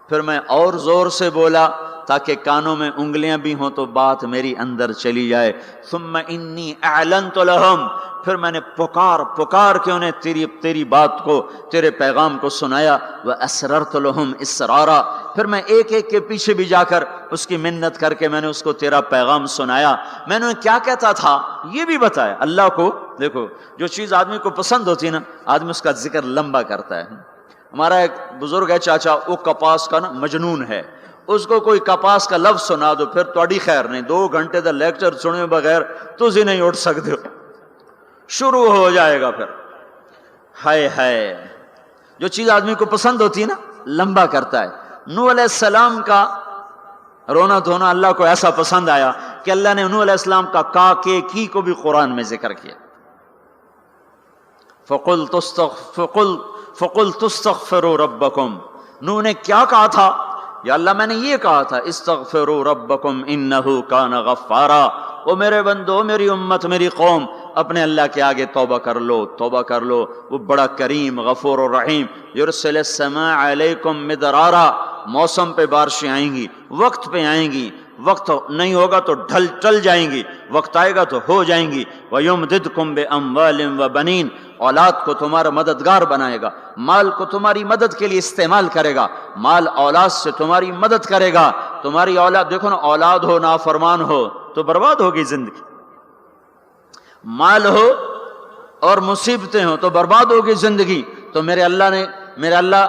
پھر میں اور زور سے بولا تاکہ کانوں میں انگلیاں بھی ہوں تو بات میری اندر چلی جائے۔ ثم انی اعلنت لہم، پھر میں نے پکار کے انہیں تیری بات کو، تیرے پیغام کو سنایا۔ واسررت لہم اسرارا، پھر میں ایک کے پیچھے بھی جا کر اس کی منت کر کے میں نے اس کو تیرا پیغام سنایا۔ میں نے کیا کہتا تھا یہ بھی بتایا۔ اللہ کو دیکھو، جو چیز آدمی کو پسند ہوتی ہے نا، آدمی اس کا ذکر لمبا کرتا ہے۔ ہمارا ایک بزرگ ہے چاچا، وہ کپاس کا نا مجنون ہے، اس کو کوئی کپاس کا لفظ سنا دو پھر تھوڑی خیر نہیں، 2 گھنٹے دا لیکچر سنے بغیر تسی نہیں اٹھ سکتے ہو، شروع ہو جائے گا پھر۔ ہائے ہائے، جو چیز آدمی کو پسند ہوتی ہے نا لمبا کرتا ہے۔ نوح علیہ السلام کا رونا دھونا اللہ کو ایسا پسند آیا کہ اللہ نے نوح علیہ السلام کا کا کے کی کو بھی قرآن میں ذکر کیا۔ فَقُلْتُ اسْتَغْفِرُوا رَبَّكُمْ، نوح نے کیا کہا تھا؟ یا اللہ میں نے یہ کہا تھا استغفروا ربکم انہ کان غفارا، او میرے بندو، میری امت، میری قوم، اپنے اللہ کے آگے توبہ کر لو، توبہ کر لو، وہ بڑا کریم غفور الرحیم۔ یرسل السماء علیکم مدرارا، موسم پہ بارشیں آئیں گی، وقت پہ آئیں گی، وقت نہیں ہوگا تو ٹل جائیں گی، وقت آئے گا تو ہو جائیں گی۔ وَيُمْدِدْكُمْ بِأَمْوَالٍ وَبَنِينَ، اولاد کو تمہارا مددگار بنائے گا، مال کو تمہاری مدد کے لیے استعمال کرے گا، مال اولاد سے تمہاری مدد کرے گا۔ تمہاری اولاد، دیکھو نا، اولاد ہو نافرمان ہو تو برباد ہوگی زندگی، مال ہو اور مصیبتیں ہوں تو برباد ہوگی زندگی۔ تو میرے اللہ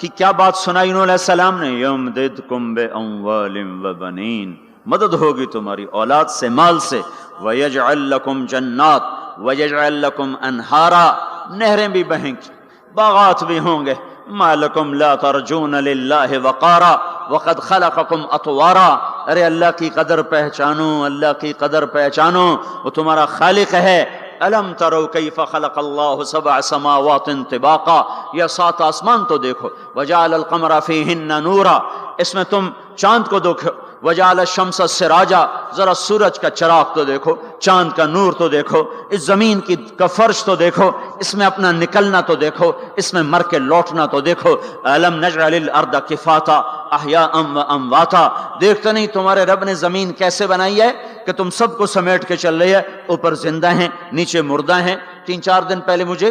کی کیا بات سنائی نوح علیہ السلام نے؟ یمددکم باموال وبنین، مدد ہوگی تمہاری اولاد سے، مال سے۔ ویجعل لکم جنات ویجعل لکم انہارا، نہریں بھی بہیں گی، باغات بھی ہوں گے۔ ما لکم لا ترجون للہ وقارا وقد خلقکم اطوارا، ارے اللہ کی قدر پہچانو، اللہ کی قدر پہچانو، وہ تمہارا خالق ہے۔ الم تروا کیف خلق اللہ 7 سماوات طباقا، یہ 7 آسمان تو دیکھو۔ وجعل القمر فیہن نورا، اس میں تم چاند کو دیکھو۔ وجعل الشمس سراجا، ذرا سورج کا چراغ تو دیکھو، چاند کا نور تو دیکھو، اس زمین کا فرش تو دیکھو، اس میں اپنا نکلنا تو دیکھو، اس میں مر کے لوٹنا تو دیکھو۔ الم نجعل الارض کفاتا احیاء وامواتا، دیکھتے نہیں تمہارے رب نے زمین کیسے بنائی ہے کہ تم سب کو سمیٹ کے چل رہی ہے، اوپر زندہ ہیں نیچے مردہ ہیں۔ 3-4 دن پہلے مجھے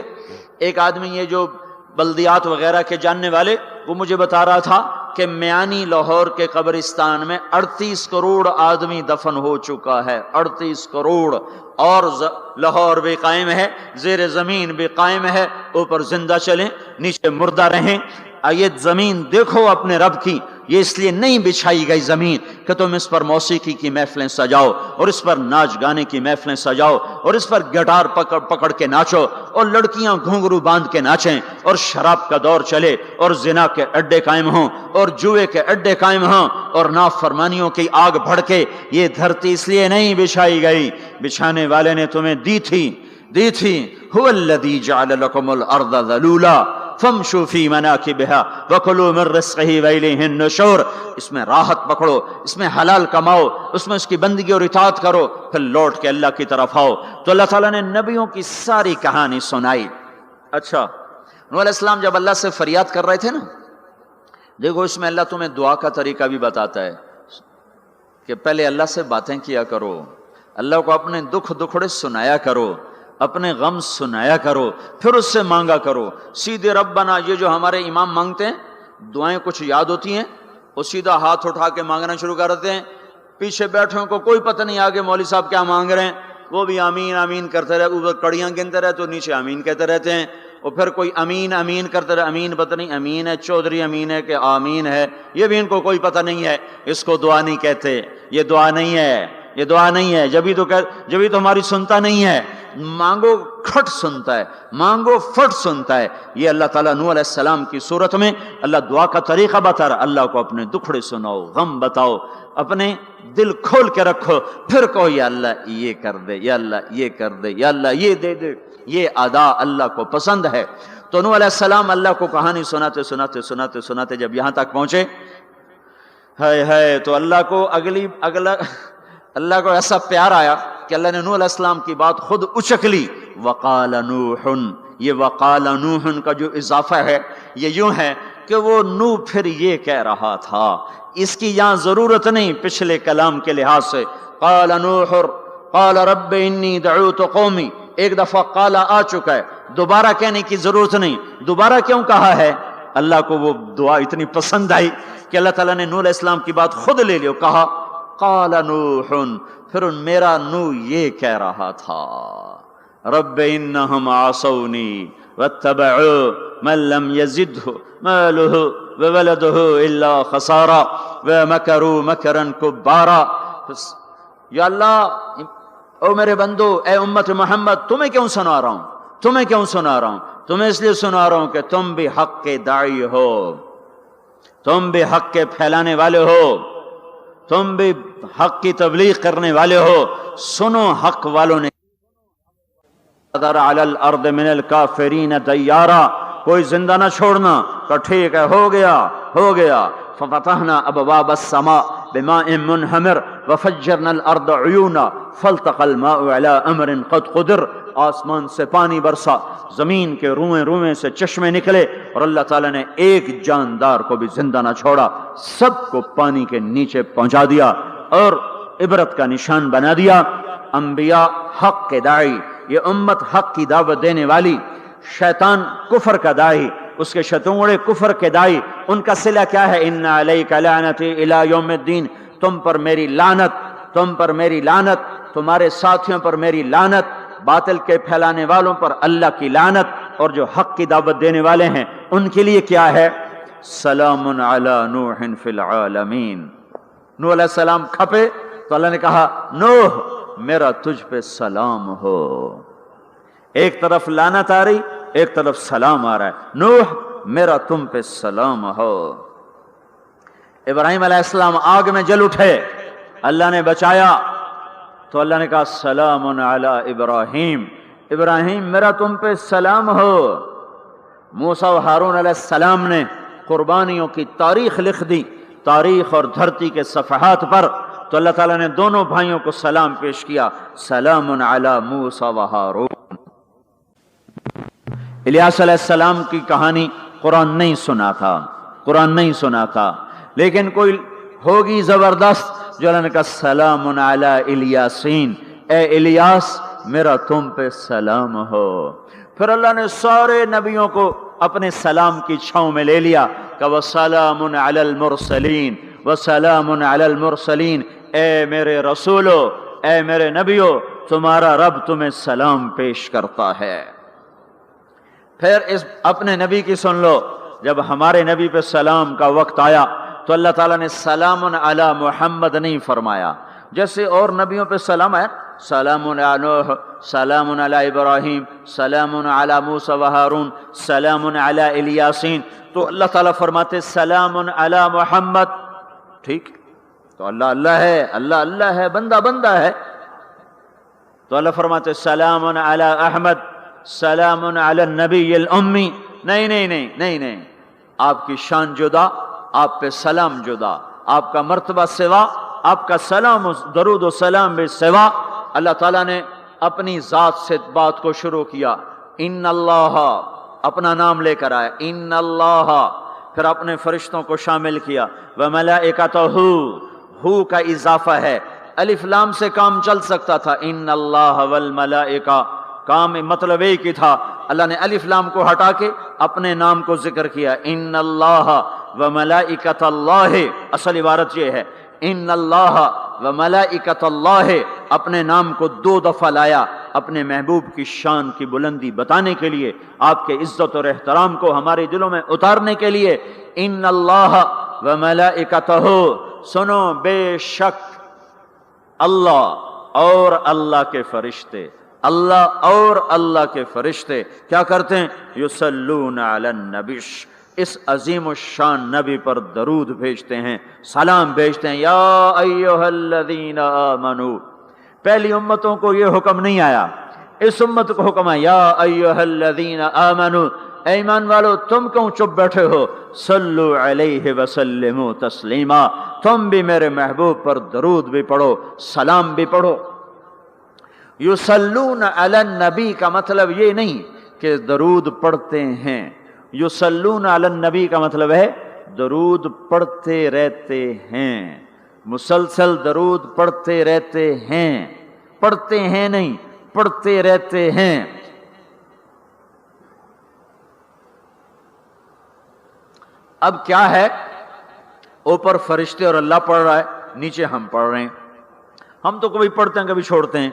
ایک آدمی، یہ جو بلدیات وغیرہ کے جاننے والے، وہ مجھے بتا رہا تھا کہ میانی لاہور کے قبرستان میں 38 کروڑ آدمی دفن ہو چکا ہے، 38 کروڑ، اور لاہور بھی قائم ہے، زیر زمین بھی قائم ہے، اوپر زندہ چلیں نیچے مردہ رہیں۔ یہ زمین دیکھو اپنے رب کی، یہ اس لیے نہیں بچھائی گئی زمین کہ تم اس پر موسیقی کی محفلیں سجاؤ اور اس پر ناچ گانے کی محفلیں سجاؤ اور اس پر گٹار پکڑ کے ناچو اور لڑکیاں گھنگرو باندھ کے ناچیں اور شراب کا دور چلے اور زنا کے اڈے قائم ہوں اور جوئے کے اڈے قائم ہوں اور نافرمانیوں کی آگ بھڑکے۔ یہ دھرتی اس لیے نہیں بچھائی گئی، بچھانے والے نے تمہیں دی تھی۔ هو الذی جعل لکم الارض ذلولا فامشوا فی مناکبها وکلوا من رزقہ والیہ النشور، اس میں راحت پکڑو، اس میں حلال کماؤ، اس میں اس کی بندگی اور اطاعت کرو، پھر لوٹ کے اللہ کی طرف آؤ۔ تو اللہ تعالیٰ نے نبیوں کی ساری کہانی سنائی۔ اچھا، نوح علیہ السلام جب اللہ سے فریاد کر رہے تھے نا، دیکھو اس میں اللہ تمہیں دعا کا طریقہ بھی بتاتا ہے کہ پہلے اللہ سے باتیں کیا کرو، اللہ کو اپنے دکھڑے سنایا کرو، اپنے غم سنایا کرو، پھر اس سے مانگا کرو۔ سیدھے ربنا، یہ جو ہمارے امام مانگتے ہیں دعائیں کچھ یاد ہوتی ہیں، وہ سیدھا ہاتھ اٹھا کے مانگنا شروع کر دیتے ہیں، پیچھے بیٹھوں کو کوئی پتہ نہیں آگے مولوی صاحب کیا مانگ رہے ہیں، وہ بھی آمین آمین کرتے رہے، اوپر کڑیاں گنتے رہے تو نیچے آمین کہتے رہتے ہیں، اور پھر کوئی امین امین کرتے رہے، امین پتہ نہیں امین ہے چودھری امین ہے کہ آمین ہے، یہ بھی ان کو کوئی پتہ نہیں ہے، اس کو دعا نہیں کہتے، یہ دعا نہیں ہے، یہ دعا نہیں ہے، جبھی تو ہماری سنتا نہیں ہے۔ مانگو کھٹ سنتا ہے، مانگو فٹ سنتا ہے۔ یہ اللہ تعالیٰ نوح علیہ السلام کی صورت میں اللہ دعا کا طریقہ بتا رہا، اللہ کو اپنے دکھڑے سناؤ، غم بتاؤ، اپنے دل کھول کے رکھو، پھر کہو یا اللہ یہ کر دے، یا اللہ یہ کر دے، یا اللہ یہ دے دے۔ یہ ادا اللہ کو پسند ہے۔ تو نوح علیہ السلام اللہ کو کہانی سناتے جب یہاں تک پہنچے، تو اللہ کو اللہ کو ایسا پیار آیا کہ اللہ نے نوح علیہ السلام کی بات خود اچک لی۔ وقال نوح، یہ وقال نوح کا جو اضافہ ہے یہ یوں ہے کہ وہ نوح پھر یہ کہہ رہا تھا، اس کی یہاں ضرورت نہیں پچھلے کلام کے لحاظ سے۔ قال نوح قال رب انی دعوت قومی، ایک دفعہ قال آ چکا ہے، دوبارہ کہنے کی ضرورت نہیں۔ دوبارہ کیوں کہا ہے؟ اللہ کو وہ دعا اتنی پسند آئی کہ اللہ تعالیٰ نے نوح علیہ السلام کی بات خود لے لی، کہا قال نوح، پھر میرا نوح یہ کہہ رہا تھا رب انہم عصونی واتبعوا من لم يزده ماله وولده الا خسارا ومكروا مكرا كبارا. یا اللہ، او میرے بندو، اے امت محمد، تمہیں کیوں سنا رہا ہوں؟ تمہیں کیوں سنا رہا ہوں؟ تمہیں اس لیے سنا رہا ہوں کہ تم بھی حق کے داعی ہو، تم بھی حق کے پھیلانے والے ہو، تم بھی حق کی تبلیغ کرنے والے ہو. سنو، حق والوں نے علی الارض من الکافرین دیارا، کوئی زندہ نہ چھوڑنا. تو ٹھیک ہے، ہو گیا. ففتحنا ابواب السماء بماء منہمر وفجرنا الارض عیونا فالتقى الماء على امر قد قدر. آسمان سے پانی برسا، زمین کے روئیں سے چشمے نکلے، اور اللہ تعالیٰ نے ایک جاندار کو بھی زندہ نہ چھوڑا، سب کو پانی کے نیچے پہنچا دیا اور عبرت کا نشان بنا دیا. انبیاء حق کے داعی، یہ امت حق کی دعوت دینے والی، شیطان کفر کا داعی، اس کے شتونڑے کفر کے داعی، ان کا صلہ کیا ہے؟ ان علیک لعنتی الی یوم الدین، تم پر میری لعنت، تمہارے ساتھیوں پر میری لعنت، باطل کے پھیلانے والوں پر اللہ کی لعنت، اور جو حق کی دعوت دینے والے ہیں ان کے لیے کیا ہے؟ سلام علی نوح فی العالمین. نوح علیہ السلام کھپے تو اللہ نے کہا نوح میرا تجھ پہ سلام ہو. ایک طرف لعنت آ رہی، ایک طرف سلام آ رہا ہے. نوح میرا تم پہ سلام ہو. ابراہیم علیہ السلام آگ میں جل اٹھے، اللہ نے بچایا تو اللہ نے کہا سلام علی ابراہیم، ابراہیم میرا تم پہ سلام ہو. موسیٰ و ہارون علیہ السلام نے قربانیوں کی تاریخ لکھ دی، تاریخ اور دھرتی کے صفحات پر، تو اللہ تعالیٰ نے دونوں بھائیوں کو سلام پیش کیا، سلام علی موسیٰ و ہارون. الیاس علیہ السلام کی کہانی قرآن نہیں سنا تھا، لیکن کوئی ہوگی زبردست جو اللہ نے کہا سلام علی الیاسین، اے الیاس میرا تم پہ سلام ہو. پھر اللہ نے سارے نبیوں کو اپنے سلام کی چھاؤں میں لے لیا کہ وسلام علی المرسلین، وسلام علی المرسلین، اے میرے رسولو، اے میرے نبیو، تمہارا رب تمہیں سلام پیش کرتا ہے. پھر اس اپنے نبی کی سن لو، جب ہمارے نبی پہ سلام کا وقت آیا تو اللہ تعالیٰ نے سلام علی محمد نہیں فرمایا، جیسے اور نبیوں پہ سلام آیا، سلام علی نوح، سلام علی ابراہیم، سلام علی موسیٰ و ہارون، سلام علی الیاسین، تو اللہ تعالیٰ فرماتے سلام علی محمد. ٹھیک، تو اللہ ہے، بندہ ہے، تو اللہ فرماتے سلام علی احمد، سلام علی النبی الامی. نہیں، آپ کی شان جدا، آپ پہ سلام جدا، آپ کا مرتبہ سوا، آپ کا سلام درود و سلام بھی سوا. اللہ تعالیٰ نے اپنی ذات سے بات کو شروع کیا، ان اللہ، اپنا نام لے کر آیا ان اللہ، پھر اپنے فرشتوں کو شامل کیا، وملائکتہ، ہو کا اضافہ ہے، الف لام سے کام چل سکتا تھا، ان اللہ والملائکہ، کام مطلب ایک ہی تھا. اللہ نے الف لام کو ہٹا کے اپنے نام کو ذکر کیا، ان اللہ وملائکۃ اللہ. اصل عبارت یہ ہے، ان اللہ وملائکۃ اللہ، اپنے نام کو 2 دفعہ لایا اپنے محبوب کی شان کی بلندی بتانے کے لیے، آپ کے عزت اور احترام کو ہمارے دلوں میں اتارنے کے لیے. ان اللہ وملائکتہ، سنو بے شک اللہ اور اللہ کے فرشتے، اللہ اور اللہ کے فرشتے کیا کرتے ہیں؟ یصلون علی النبی، اس عظیم الشان نبی پر درود بھیجتے ہیں، سلام بھیجتے ہیں. یا ایھا الذین آمنوا، پہلی امتوں کو یہ حکم نہیں آیا، اس امت کو حکم ہے یا ایھا الذین آمنوا، اے ایمان والو تم کیوں چپ بیٹھے ہو؟ صلو علیہ وسلموا تسلیما، تم بھی میرے محبوب پر درود بھی پڑھو، سلام بھی پڑھو. یصلون علی النبی کا مطلب یہ نہیں کہ درود پڑھتے ہیں، یصلون علی النبی کا مطلب ہے درود پڑھتے رہتے ہیں، مسلسل درود پڑھتے رہتے ہیں، پڑھتے ہیں نہیں، پڑھتے رہتے ہیں. اب کیا ہے، اوپر فرشتے اور اللہ پڑھ رہا ہے، نیچے ہم پڑھ رہے ہیں. ہم تو کبھی پڑھتے ہیں کبھی چھوڑتے ہیں.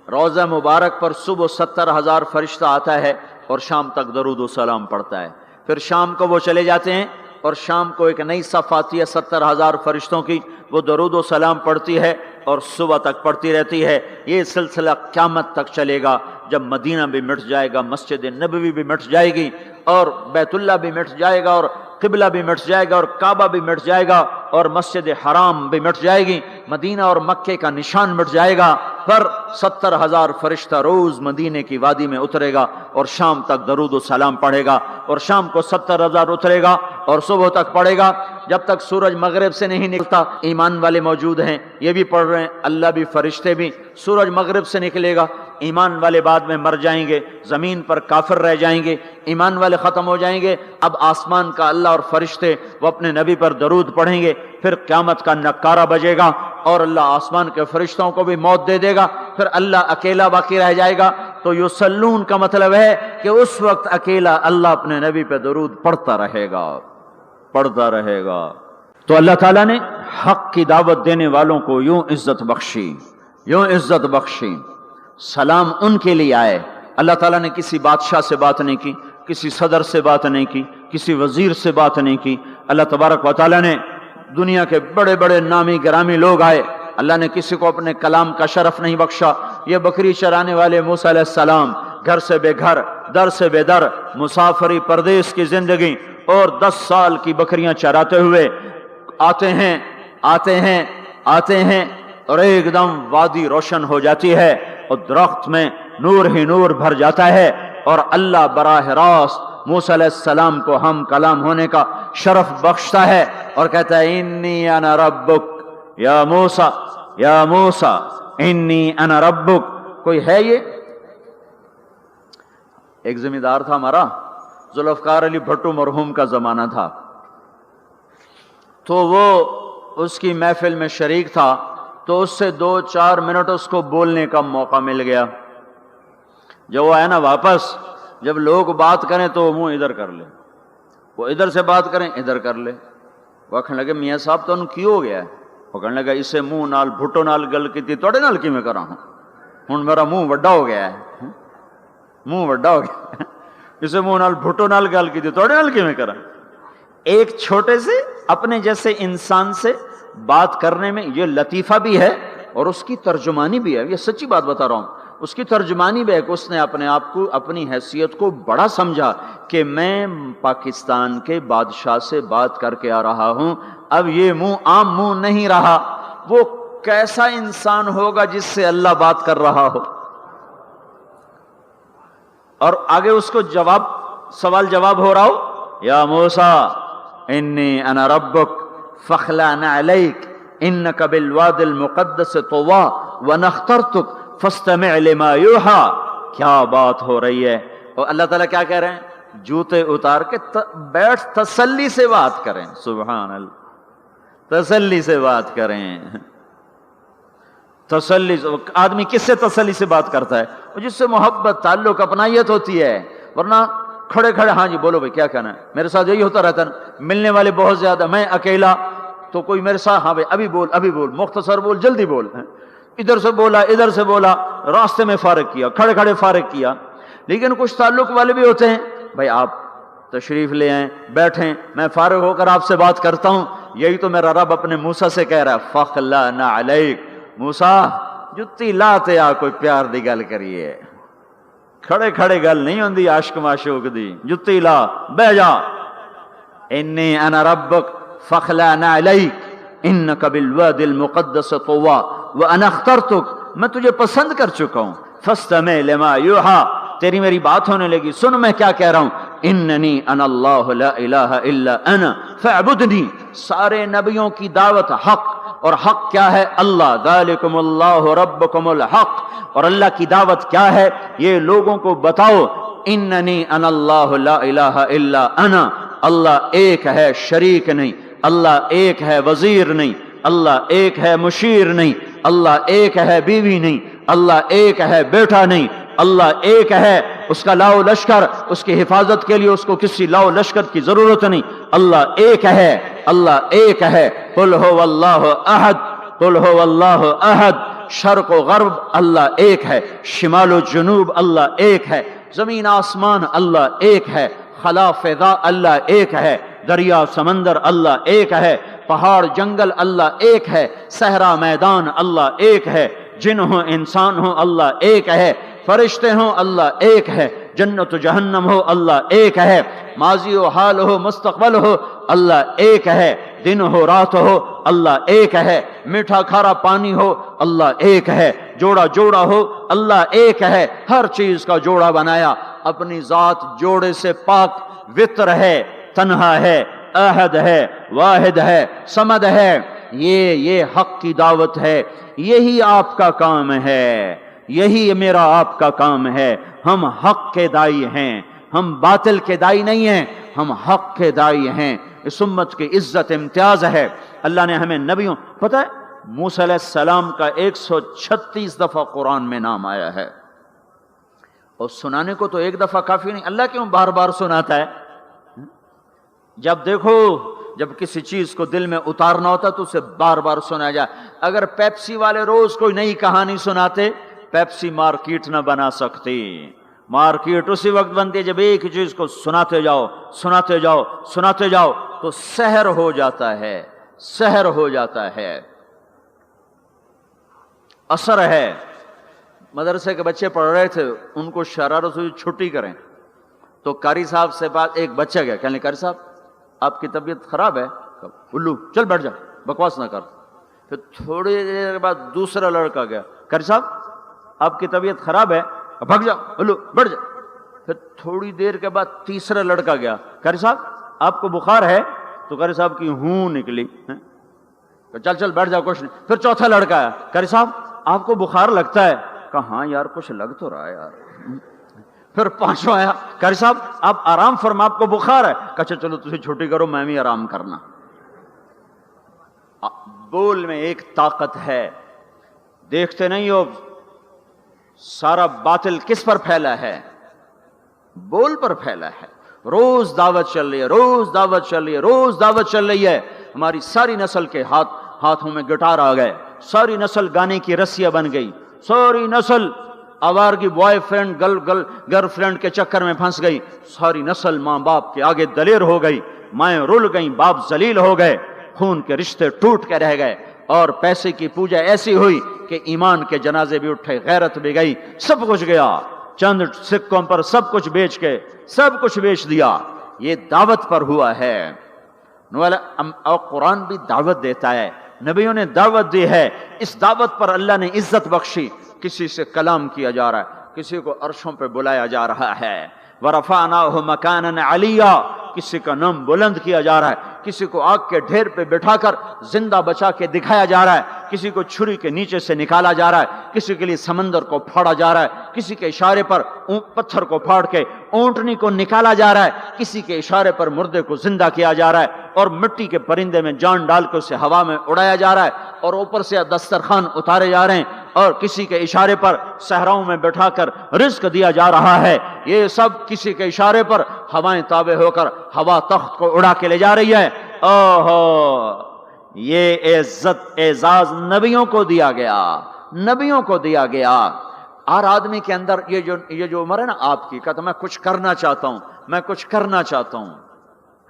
روضہ مبارک پر صبح 70,000 فرشتہ آتا ہے اور شام تک درود و سلام پڑھتا ہے. پھر شام کو وہ چلے جاتے ہیں اور شام کو ایک نئی صف آتی ہے 70,000 فرشتوں کی، وہ درود و سلام پڑھتی ہے اور صبح تک پڑھتی رہتی ہے۔ یہ سلسلہ قیامت تک چلے گا، جب مدینہ بھی مٹ جائے گا، مسجد نبوی بھی مٹ جائے گی، اور بیت اللہ بھی مٹ جائے گا، اور قبلہ بھی مٹ جائے گا، اور کعبہ بھی مٹ جائے گا، اور مسجد حرام بھی مٹ جائے گی، مدینہ اور مکے کا نشان مٹ جائے گا، پر 70,000 فرشتہ روز مدینے کی وادی میں اترے گا اور شام تک درود و سلام پڑھے گا، اور شام کو 70,000 اترے گا اور صبح تک پڑھے گا، جب تک سورج مغرب سے نہیں نکلتا۔ ایمان والے موجود ہیں، یہ بھی پڑھ رہے ہیں، اللہ بھی فرشتے بھی۔ سورج مغرب سے نکلے گا، ایمان والے بعد میں مر جائیں گے، زمین پر کافر رہ جائیں گے، ایمان والے ختم ہو جائیں گے۔ اب آسمان کا اللہ اور فرشتے وہ اپنے نبی پر درود پڑھیں گے، پھر قیامت کا نکارہ بجے گا اور اللہ آسمان کے فرشتوں کو بھی موت دے دے گا، پھر اللہ اکیلا باقی رہ جائے گا۔ تو یصلون کا مطلب ہے کہ اس وقت اکیلا اللہ اپنے نبی پہ درود پڑھتا رہے گا، پڑھتا رہے گا۔ تو اللہ تعالیٰ نے حق کی دعوت دینے والوں کو یوں عزت بخشی، یوں عزت بخشی۔ سلام ان کے لیے آئے۔ اللہ تعالیٰ نے کسی بادشاہ سے بات نہیں کی، کسی صدر سے بات نہیں کی، کسی وزیر سے بات نہیں کی۔ اللہ تبارک و تعالیٰ نے دنیا کے بڑے بڑے نامی گرامی لوگ آئے، اللہ نے کسی کو اپنے کلام کا شرف نہیں بخشا۔ یہ بکری چرانے والے موسیٰ علیہ السلام، گھر سے بے گھر، در سے بے در، مسافری پردیس کی زندگی، اور 10 سال کی بکریاں چراتے ہوئے آتے ہیں آتے ہیں آتے ہیں، اور ایک دم وادی روشن ہو جاتی ہے اور درخت میں نور ہی نور بھر جاتا ہے، اور اللہ براہ راست موسیٰ علیہ السلام کو ہم کلام ہونے کا شرف بخشتا ہے اور کہتا ہے انی انا ربک یا موسیٰ، یا موسیٰ انی انا ربک۔ کوئی ہے یہ؟ ایک زمیندار تھا ہمارا، ذوالفقار علی بھٹو مرحوم کا زمانہ تھا، تو وہ اس کی محفل میں شریک تھا، تو اس سے 2-4 منٹ اس کو بولنے کا موقع مل گیا۔ جب وہ آیا نا واپس، جب لوگ بات کریں تو وہ منہ ادھر کر لے، وہ ادھر سے بات کریں ادھر کر لے۔ وہ کہنے لگے میاں صاحب تو کی ہو گیا ہے؟ وہ کہنے لگا اسے منہ نال بھٹو نال گل کی توڑے نال کی میں کرا ہوں میرا منہ وڈا ہو گیا ہے، منہ وڈا ہو گیا، اسے منہ نال بھٹو نال گل کی توڑے نال کی میں کرا۔ ایک چھوٹے سے اپنے جیسے انسان سے بات کرنے میں یہ لطیفہ بھی ہے اور اس کی ترجمانی بھی ہے، یہ سچی بات بتا رہا ہوں، اس کی ترجمانی بھی ہے کہ اس نے اپنے آپ کو، اپنی حیثیت کو بڑا سمجھا کہ میں پاکستان کے بادشاہ سے بات کر کے آ رہا ہوں، اب یہ منہ عام منہ نہیں رہا۔ وہ کیسا انسان ہوگا جس سے اللہ بات کر رہا ہو؟ اور آگے اس کو جواب، سوال جواب ہو رہا ہو، یا موسیٰ انی انا ربک فاخلع نعلیک انک بالواد المقدس طویٰ وانا اخترتک فاستمع لما یوحیٰ۔ کیا بات ہو رہی ہے؟ اور اللہ تعالیٰ کیا کہہ رہے ہیں؟ جوتے اتار کے بیٹھ، تسلی سے بات کریں، سبحان اللہ، تسلی سے بات کریں۔ تسلی، آدمی کس سے تسلی سے بات کرتا ہے؟ جس سے محبت، تعلق، اپنائیت ہوتی ہے، ورنہ کھڑے کھڑے ہاں جی بولو بھائی کیا کہنا ہے۔ میرے ساتھ یہی ہوتا رہتا ہے، ملنے والے بہت زیادہ، میں اکیلا، تو کوئی میرے ساتھ ہاں بھائی ابھی بول ابھی بول، مختصر بول، جلدی بول، ادھر سے بولا ادھر سے بولا، راستے میں فارغ کیا، کھڑے کھڑے فارغ کیا۔ لیکن کچھ تعلق والے بھی ہوتے ہیں، بھائی آپ تشریف لے آئیں، بیٹھیں، میں فارغ ہو کر آپ سے بات کرتا ہوں۔ یہی تو میرا رب اپنے موسیٰ سے کہہ رہا ہے، فاخلع نعلیک، موسیٰ جتی لاتے آ کوئی پیار دی گل کریے، کھڑے کھڑے گل نہیں ہوندی عاشق معشوق دی، جتی لا بہ جا۔ انی انا ربک فاخلع نعلیک انک بالواد المقدس طویٰ وانا اخترتک، میں تجھے پسند کر چکا ہوں، فاستمع لما یوحیٰ، تیری میری بات ہونے لگی، سن میں کیا کہہ رہا ہوں، اننی انا اللہ لا الہ الا انا فاعبدنی۔ سارے نبیوں کی دعوت حق، اور حق کیا ہے؟ اللہ، ذالکم اللہ ربکم الحق، اور اللہ کی دعوت کیا ہے؟ یہ لوگوں کو بتاؤ، اننی انا اللہ لا الہ الا انا، اللہ ایک ہے، شریک نہیں، اللہ ایک ہے، وزیر نہیں، اللہ ایک ہے، مشیر نہیں، اللہ ایک ہے، بیوی نہیں، اللہ ایک ہے، بیٹا نہیں، اللہ ایک ہے، اس کا لاؤ لشکر، اس کی حفاظت کے لیے اس کو کسی لاؤ لشکر کی ضرورت نہیں، اللہ ایک ہے، اللہ ایک ہے۔ قل هو اللہ احد، قل هو اللہ احد، شرق و غرب اللہ ایک ہے، شمال و جنوب اللہ ایک ہے، زمین آسمان اللہ ایک ہے، خلا فضا اللہ ایک ہے، دریا سمندر اللہ ایک ہے، پہاڑ جنگل اللہ ایک ہے، صحرا میدان اللہ ایک ہے، جن ہو انسان ہو اللہ ایک ہے، فرشتے ہوں اللہ ایک ہے، جنت و جہنم ہو اللہ ایک ہے، ماضی و حال ہو مستقبل ہو اللہ ایک ہے، دن ہو رات ہو اللہ ایک ہے، میٹھا کھارا پانی ہو اللہ ایک ہے، جوڑا جوڑا ہو اللہ ایک ہے، ہر چیز کا جوڑا بنایا، اپنی ذات جوڑے سے پاک، وطر ہے، تنہا ہے، احد ہے، واحد ہے، صمد ہے۔ یہ حق کی دعوت ہے، یہی آپ کا کام ہے، یہی میرا آپ کا کام ہے۔ ہم حق کے دائی ہیں، ہم باطل کے دائی نہیں ہیں، ہم حق کے دائی ہیں۔ اس امت کی عزت امتیاز ہے، اللہ نے ہمیں نبیوں، پتہ ہے موسیٰ علیہ السلام کا 136 دفعہ قرآن میں نام آیا ہے، اور سنانے کو تو ایک دفعہ کافی نہیں، اللہ کیوں بار بار سناتا ہے؟ جب دیکھو، جب کسی چیز کو دل میں اتارنا ہوتا تو اسے بار بار سنایا جائے۔ اگر پیپسی والے روز کوئی نئی کہانی سناتے، پیپسی مارکیٹ نہ بنا سکتی۔ مارکیٹ اسی وقت بنتی ہے جب ایک چیز کو سناتے جاؤ، سناتے جاؤ، سناتے جاؤ، تو سحر ہو جاتا ہے، سحر ہو جاتا ہے، اثر ہے۔ مدرسے کے بچے پڑھ رہے تھے، ان کو شرارت ہوئی چھٹی کریں، تو قاری صاحب سے بات، ایک بچہ گیا، کہنے قاری صاحب آپ کی طبیعت خراب ہے؟ الو چل بیٹھ جا، بکواس نہ کر۔ پھر تھوڑی دیر بعد دوسرا لڑکا گیا، قاری صاحب آپ کی طبیعت خراب ہے؟ بھگ جا، الو بیٹھ جا۔ پھر تھوڑی دیر کے بعد تیسرا لڑکا گیا، قاری صاحب آپ کو بخار ہے؟ تو قاری صاحب کی ہوں نکلی، چل چل بیٹھ جا کچھ نہیں۔ پھر چوتھا لڑکا آیا، قاری صاحب آپ کو بخار لگتا ہے؟ کہا ہاں یار کچھ لگ تو رہا ہے یار۔ پھر پانچواں آیا، قاری صاحب آپ آرام فرما، آپ کو بخار ہے؟ کہا چلو تجھے چھٹی کرو، میں بھی آرام کرنا۔ بول میں ایک طاقت ہے، دیکھتے نہیں ہو سارا باطل کس پر پھیلا ہے؟ بول پر پھیلا ہے۔ روز دعوت چل رہی ہے، روز دعوت چل رہی ہے، روز دعوت چل رہی ہے۔ ہماری ساری نسل کے ہاتھوں میں گٹار آ گئے، ساری نسل گانے کی رسیاں بن گئی، ساری نسل آوارگی بوائے فرینڈ گرل فرینڈ کے چکر میں پھنس گئی، ساری نسل ماں باپ کے آگے دلیر ہو گئی، مائیں رل گئیں، باپ ذلیل ہو گئے، خون کے رشتے ٹوٹ کے رہ گئے، اور پیسے کی پوجا ایسی ہوئی کہ ایمان کے جنازے بھی اٹھے، غیرت بھی گئی، سب کچھ گیا، چند سکوں پر سب کچھ بیچ کے سب کچھ بیچ دیا۔ یہ دعوت پر ہوا ہے۔ اور قرآن بھی دعوت دیتا ہے، نبیوں نے دعوت دی ہے، اس دعوت پر اللہ نے عزت بخشی۔ کسی سے کلام کیا جا رہا ہے، کسی کو عرشوں پہ بلایا جا رہا ہے، وَرَفَعْنَاهُ مَكَانًا عَلِيًّا، کسی کا نام بلند کیا جا رہا ہے، کسی کو آگ کے ڈھیر پہ بٹھا کر زندہ بچا کے دکھایا جا رہا ہے، کسی کو چھری کے نیچے سے نکالا جا رہا ہے، کسی کے لیے سمندر کو پھاڑا جا رہا ہے، کسی کے اشارے پر پتھر کو پھاڑ کے اونٹنی کو نکالا جا رہا ہے، کسی کے اشارے پر مردے کو زندہ کیا جا رہا ہے، اور مٹی کے پرندے میں جان ڈال کے اسے ہوا میں اڑایا جا رہا ہے، اور اوپر سے دسترخوان اتارے جا رہے ہیں، اور کسی کے اشارے پر صحراؤں میں بٹھا کر رزق دیا جا رہا ہے۔ یہ سب کسی کے اشارے پر ہوائیں تابع ہو کر ہوا تخت کو اڑا کے لے جا رہی ہے۔ اوہو، یہ عزت اعزاز نبیوں کو دیا گیا، نبیوں کو دیا گیا۔ ہر آدمی کے اندر یہ جو عمر ہے نا آپ کی، کہتا میں کچھ کرنا چاہتا ہوں، میں کچھ کرنا چاہتا ہوں،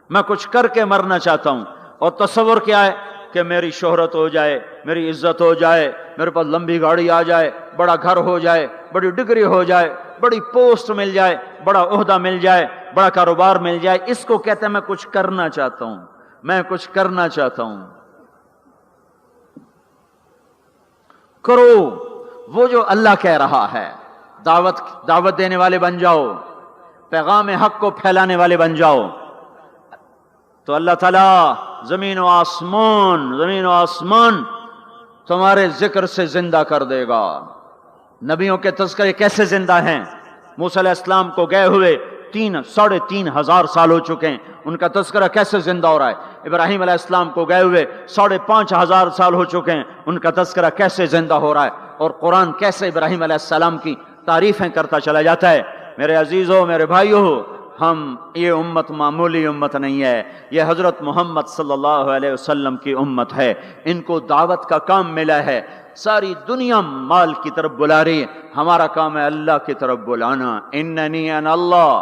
میں کچھ کر کے مرنا چاہتا ہوں۔ اور تصور کیا ہے کہ میری شہرت ہو جائے، میری عزت ہو جائے، میرے پاس لمبی گاڑی آ جائے، بڑا گھر ہو جائے، بڑی ڈگری ہو جائے، بڑی پوسٹ مل جائے، بڑا عہدہ مل جائے، بڑا کاروبار مل جائے، اس کو کہتے ہیں میں کچھ کرنا چاہتا ہوں، میں کچھ کرنا چاہتا ہوں۔ کرو وہ جو اللہ کہہ رہا ہے، دعوت دینے والے بن جاؤ، پیغام حق کو پھیلانے والے بن جاؤ، تو اللہ تعالیٰ زمین و آسمان تمہارے ذکر سے زندہ کر دے گا۔ نبیوں کے تذکرے کیسے زندہ ہیں؟ موسیٰ علیہ السلام کو گئے ہوئے 3,500 سال ہو چکے ہیں، ان کا تذکرہ کیسے زندہ ہو رہا ہے؟ ابراہیم علیہ السلام کو گئے ہوئے 5,500 سال ہو چکے ہیں، ان کا تذکرہ کیسے زندہ ہو رہا ہے؟ اور قرآن کیسے ابراہیم علیہ السلام کی تعریفیں کرتا چلا جاتا ہے۔ میرے عزیزوں، میرے بھائیوں، یہ امت معمولی امت نہیں ہے، یہ حضرت محمد صلی اللہ علیہ وسلم کی امت ہے۔ ان کو دعوت کا کام ملا ہے، ساری دنیا مال کی طرف بلا رہی ہے، ہمارا کام ہے اللہ کی طرف بلانا۔ اننی انا اللہ،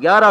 11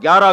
11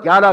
11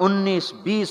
19-20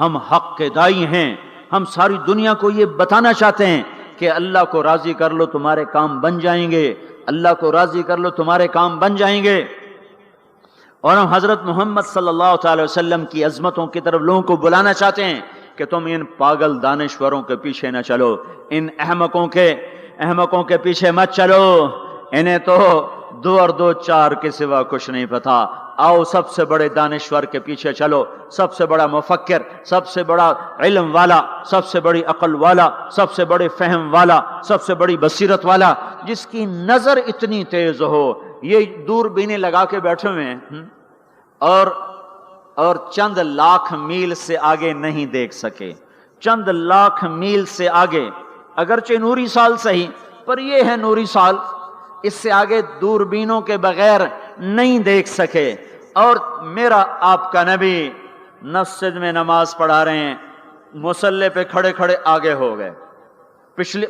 ہم حق کے دائی ہیں، ہم ساری دنیا کو یہ بتانا چاہتے ہیں کہ اللہ کو راضی کر لو تمہارے کام بن جائیں گے، اللہ کو راضی کر لو تمہارے کام بن جائیں گے۔ اور ہم حضرت محمد صلی اللہ تعالی وسلم کی عظمتوں کی طرف لوگوں کو بلانا چاہتے ہیں کہ تم ان پاگل دانشوروں کے پیچھے نہ چلو، ان احمقوں کے پیچھے مت چلو، انہیں تو 2 اور 2 4 کے سوا کچھ نہیں پتا۔ آؤ سب سے بڑے دانشور کے پیچھے چلو، سب سے بڑا مفکر، سب سے بڑا علم والا، سب سے بڑی عقل والا، سب سے بڑے فہم والا، سب سے بڑی بصیرت والا، جس کی نظر اتنی تیز ہو، یہ دوربینیں لگا کے بیٹھے ہوئے ہیں اور چند لاکھ میل سے آگے نہیں دیکھ سکے، چند لاکھ میل سے آگے، اگرچہ نوری سال صحیح پر یہ ہے نوری سال، اس سے آگے دوربینوں کے بغیر نہیں دیکھ سکے۔ اور میرا آپ کا نبی مسجد میں نماز پڑھا رہے ہیں، مصلی پہ کھڑے کھڑے آگے ہو گئے،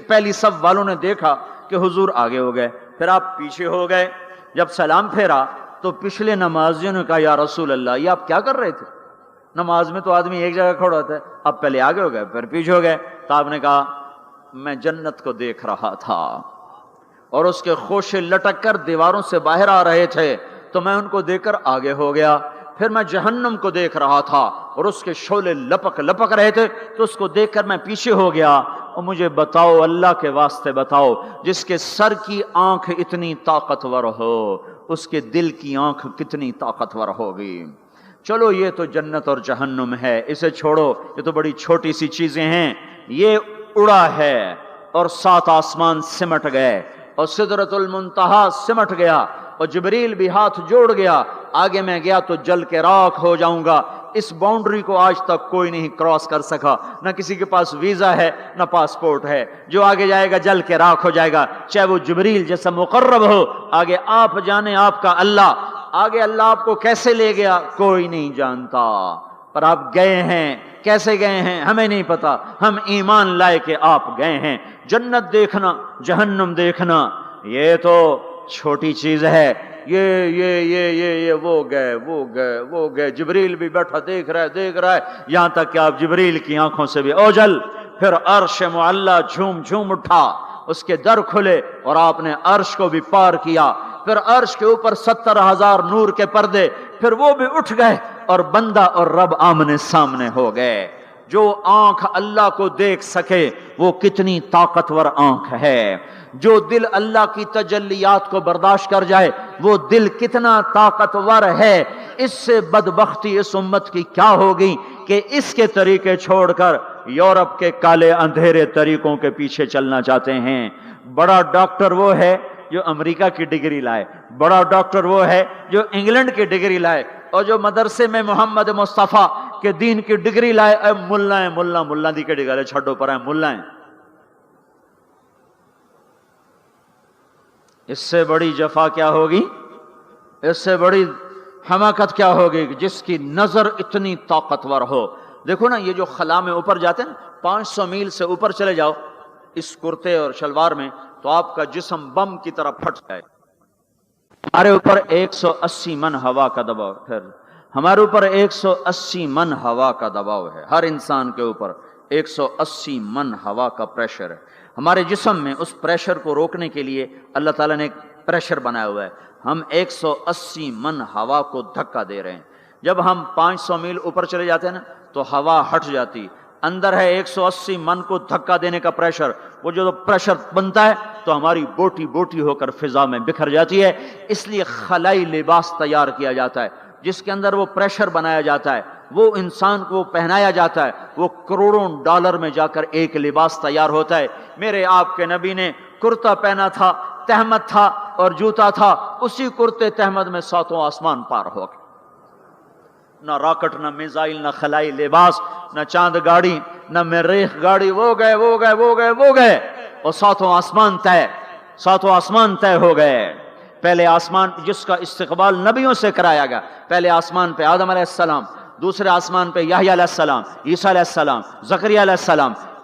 پہلی صف والوں نے دیکھا کہ حضور آگے ہو گئے، پھر آپ پیچھے ہو گئے، جب سلام پھیرا تو پچھلے نمازیوں نے کہا یا رسول اللہ یہ آپ کیا کر رہے تھے؟ نماز میں تو آدمی ایک جگہ کھڑا ہوتا ہے، اب پہلے آگے ہو گئے پھر پیچھے ہو گئے۔ تو آپ نے کہا میں جنت کو دیکھ رہا تھا اور اس کے خوشے لٹک کر دیواروں سے باہر آ رہے تھے تو میں ان کو دیکھ کر آگے ہو گیا، پھر میں جہنم کو دیکھ رہا تھا اور اس کے شعلے لپک رہے تھے تو اس کو دیکھ کر میں پیچھے ہو گیا۔ اور مجھے بتاؤ، اللہ کے واسطے بتاؤ، جس کے سر کی آنکھ اتنی طاقتور ہو اس کے دل کی آنکھ کتنی طاقتور ہوگی؟ چلو یہ تو جنت اور جہنم ہے، اسے چھوڑو، یہ تو بڑی چھوٹی سی چیزیں ہیں۔ یہ اڑا ہے اور 7 آسمان سمٹ گئے اور سدرۃ المنتہا سمٹ گیا اور جبریل بھی ہاتھ جوڑ گیا، آگے میں گیا تو جل کے راکھ ہو جاؤں گا۔ اس باؤنڈری کو آج تک کوئی نہیں کراس کر سکا، نہ کسی کے پاس ویزا ہے نہ پاسپورٹ ہے، جو آگے جائے گا جل کے راکھ ہو جائے گا، چاہے وہ جبریل جیسا مقرب ہو۔ آگے آپ جانے آپ کا اللہ، آگے اللہ آپ کو کیسے لے گیا کوئی نہیں جانتا، پر آپ گئے ہیں، کیسے گئے ہیں ہمیں نہیں پتا، ہم ایمان لائے کہ آپ گئے ہیں۔ جنت دیکھنا، جہنم دیکھنا یہ تو چھوٹی چیز ہے، یہ وہ گئے، جبریل بھی بیٹھا دیکھ رہا ہے، یہاں تک کہ آپ جبریل کی آنکھوں سے بھی اوجل۔ پھر عرش معلی جھوم اٹھا، اس کے در کھلے اور آپ نے عرش کو بھی پار کیا۔ پھر عرش کے اوپر 70,000 نور کے پردے، پھر وہ بھی اٹھ گئے اور بندہ اور رب آمنے سامنے ہو گئے۔ جو آنکھ اللہ کو دیکھ سکے وہ کتنی طاقتور آنکھ ہے، جو دل اللہ کی تجلیات کو برداشت کر جائے وہ دل کتنا طاقتور ہے۔ اس سے بدبختی اس امت کی کیا ہوگی کہ اس کے طریقے چھوڑ کر یورپ کے کالے اندھیرے طریقوں کے پیچھے چلنا چاہتے ہیں۔ بڑا ڈاکٹر وہ ہے جو امریکہ کی ڈگری لائے، بڑا ڈاکٹر وہ ہے جو انگلینڈ کی ڈگری لائے، اور جو مدرسے میں محمد مصطفیٰ کے دین کی ڈگری لائے، اے ملا دی کے ڈگری چھڑو پر ہے ملا ہیں۔ اس سے بڑی جفا کیا ہوگی، اس سے بڑی حماقت کیا ہوگی جس کی نظر اتنی طاقتور ہو۔ دیکھو نا، یہ جو خلا میں اوپر جاتے ہیں نا، 500 میل سے اوپر چلے جاؤ اس کرتے اور شلوار میں تو آپ کا جسم بم کی طرح پھٹ جائے۔ ہمارے اوپر 180 من ہوا کا دباؤ، پھر ہمارے اوپر 180 من ہوا کا دباؤ ہے، ہر انسان کے اوپر 180 من ہوا کا پریشر ہے۔ ہمارے جسم میں اس پریشر کو روکنے کے لیے اللہ تعالیٰ نے ایک پریشر بنایا ہوا ہے، ہم 180 من ہوا کو دھکا دے رہے ہیں۔ جب ہم 500 میل اوپر چلے جاتے ہیں نا تو ہوا ہٹ جاتی، اندر ہے 180 من کو دھکا دینے کا پریشر، وہ جو پریشر بنتا ہے تو ہماری بوٹی بوٹی ہو کر فضا میں بکھر جاتی ہے۔ اس لیے خلائی لباس تیار کیا جاتا ہے جس کے اندر وہ پریشر بنایا جاتا ہے، وہ انسان کو پہنایا جاتا ہے، وہ کروڑوں ڈالر میں جا کر ایک لباس تیار ہوتا ہے۔ میرے آپ کے نبی نے کرتا پہنا تھا، تہمت تھا اور جوتا تھا، اسی کرتے تہمت میں 7 آسمان پار ہو گئے۔ نہ راکٹ، نہ میزائل، نہ خلائی لباس، نہ چاند گاڑی، نہ مریخ گاڑی، وہ گئے اور 7 آسمان طے ہو گئے۔ پہلے آسمان جس کا استقبال نبیوں سے کرایا گیا، پہلے آسمان پہ آدم علیہ السلام، دوسرے آسمان پہ یحییٰ علیہ السلام، عیسیٰ علیہ السلام، زکریا علیہ السلام،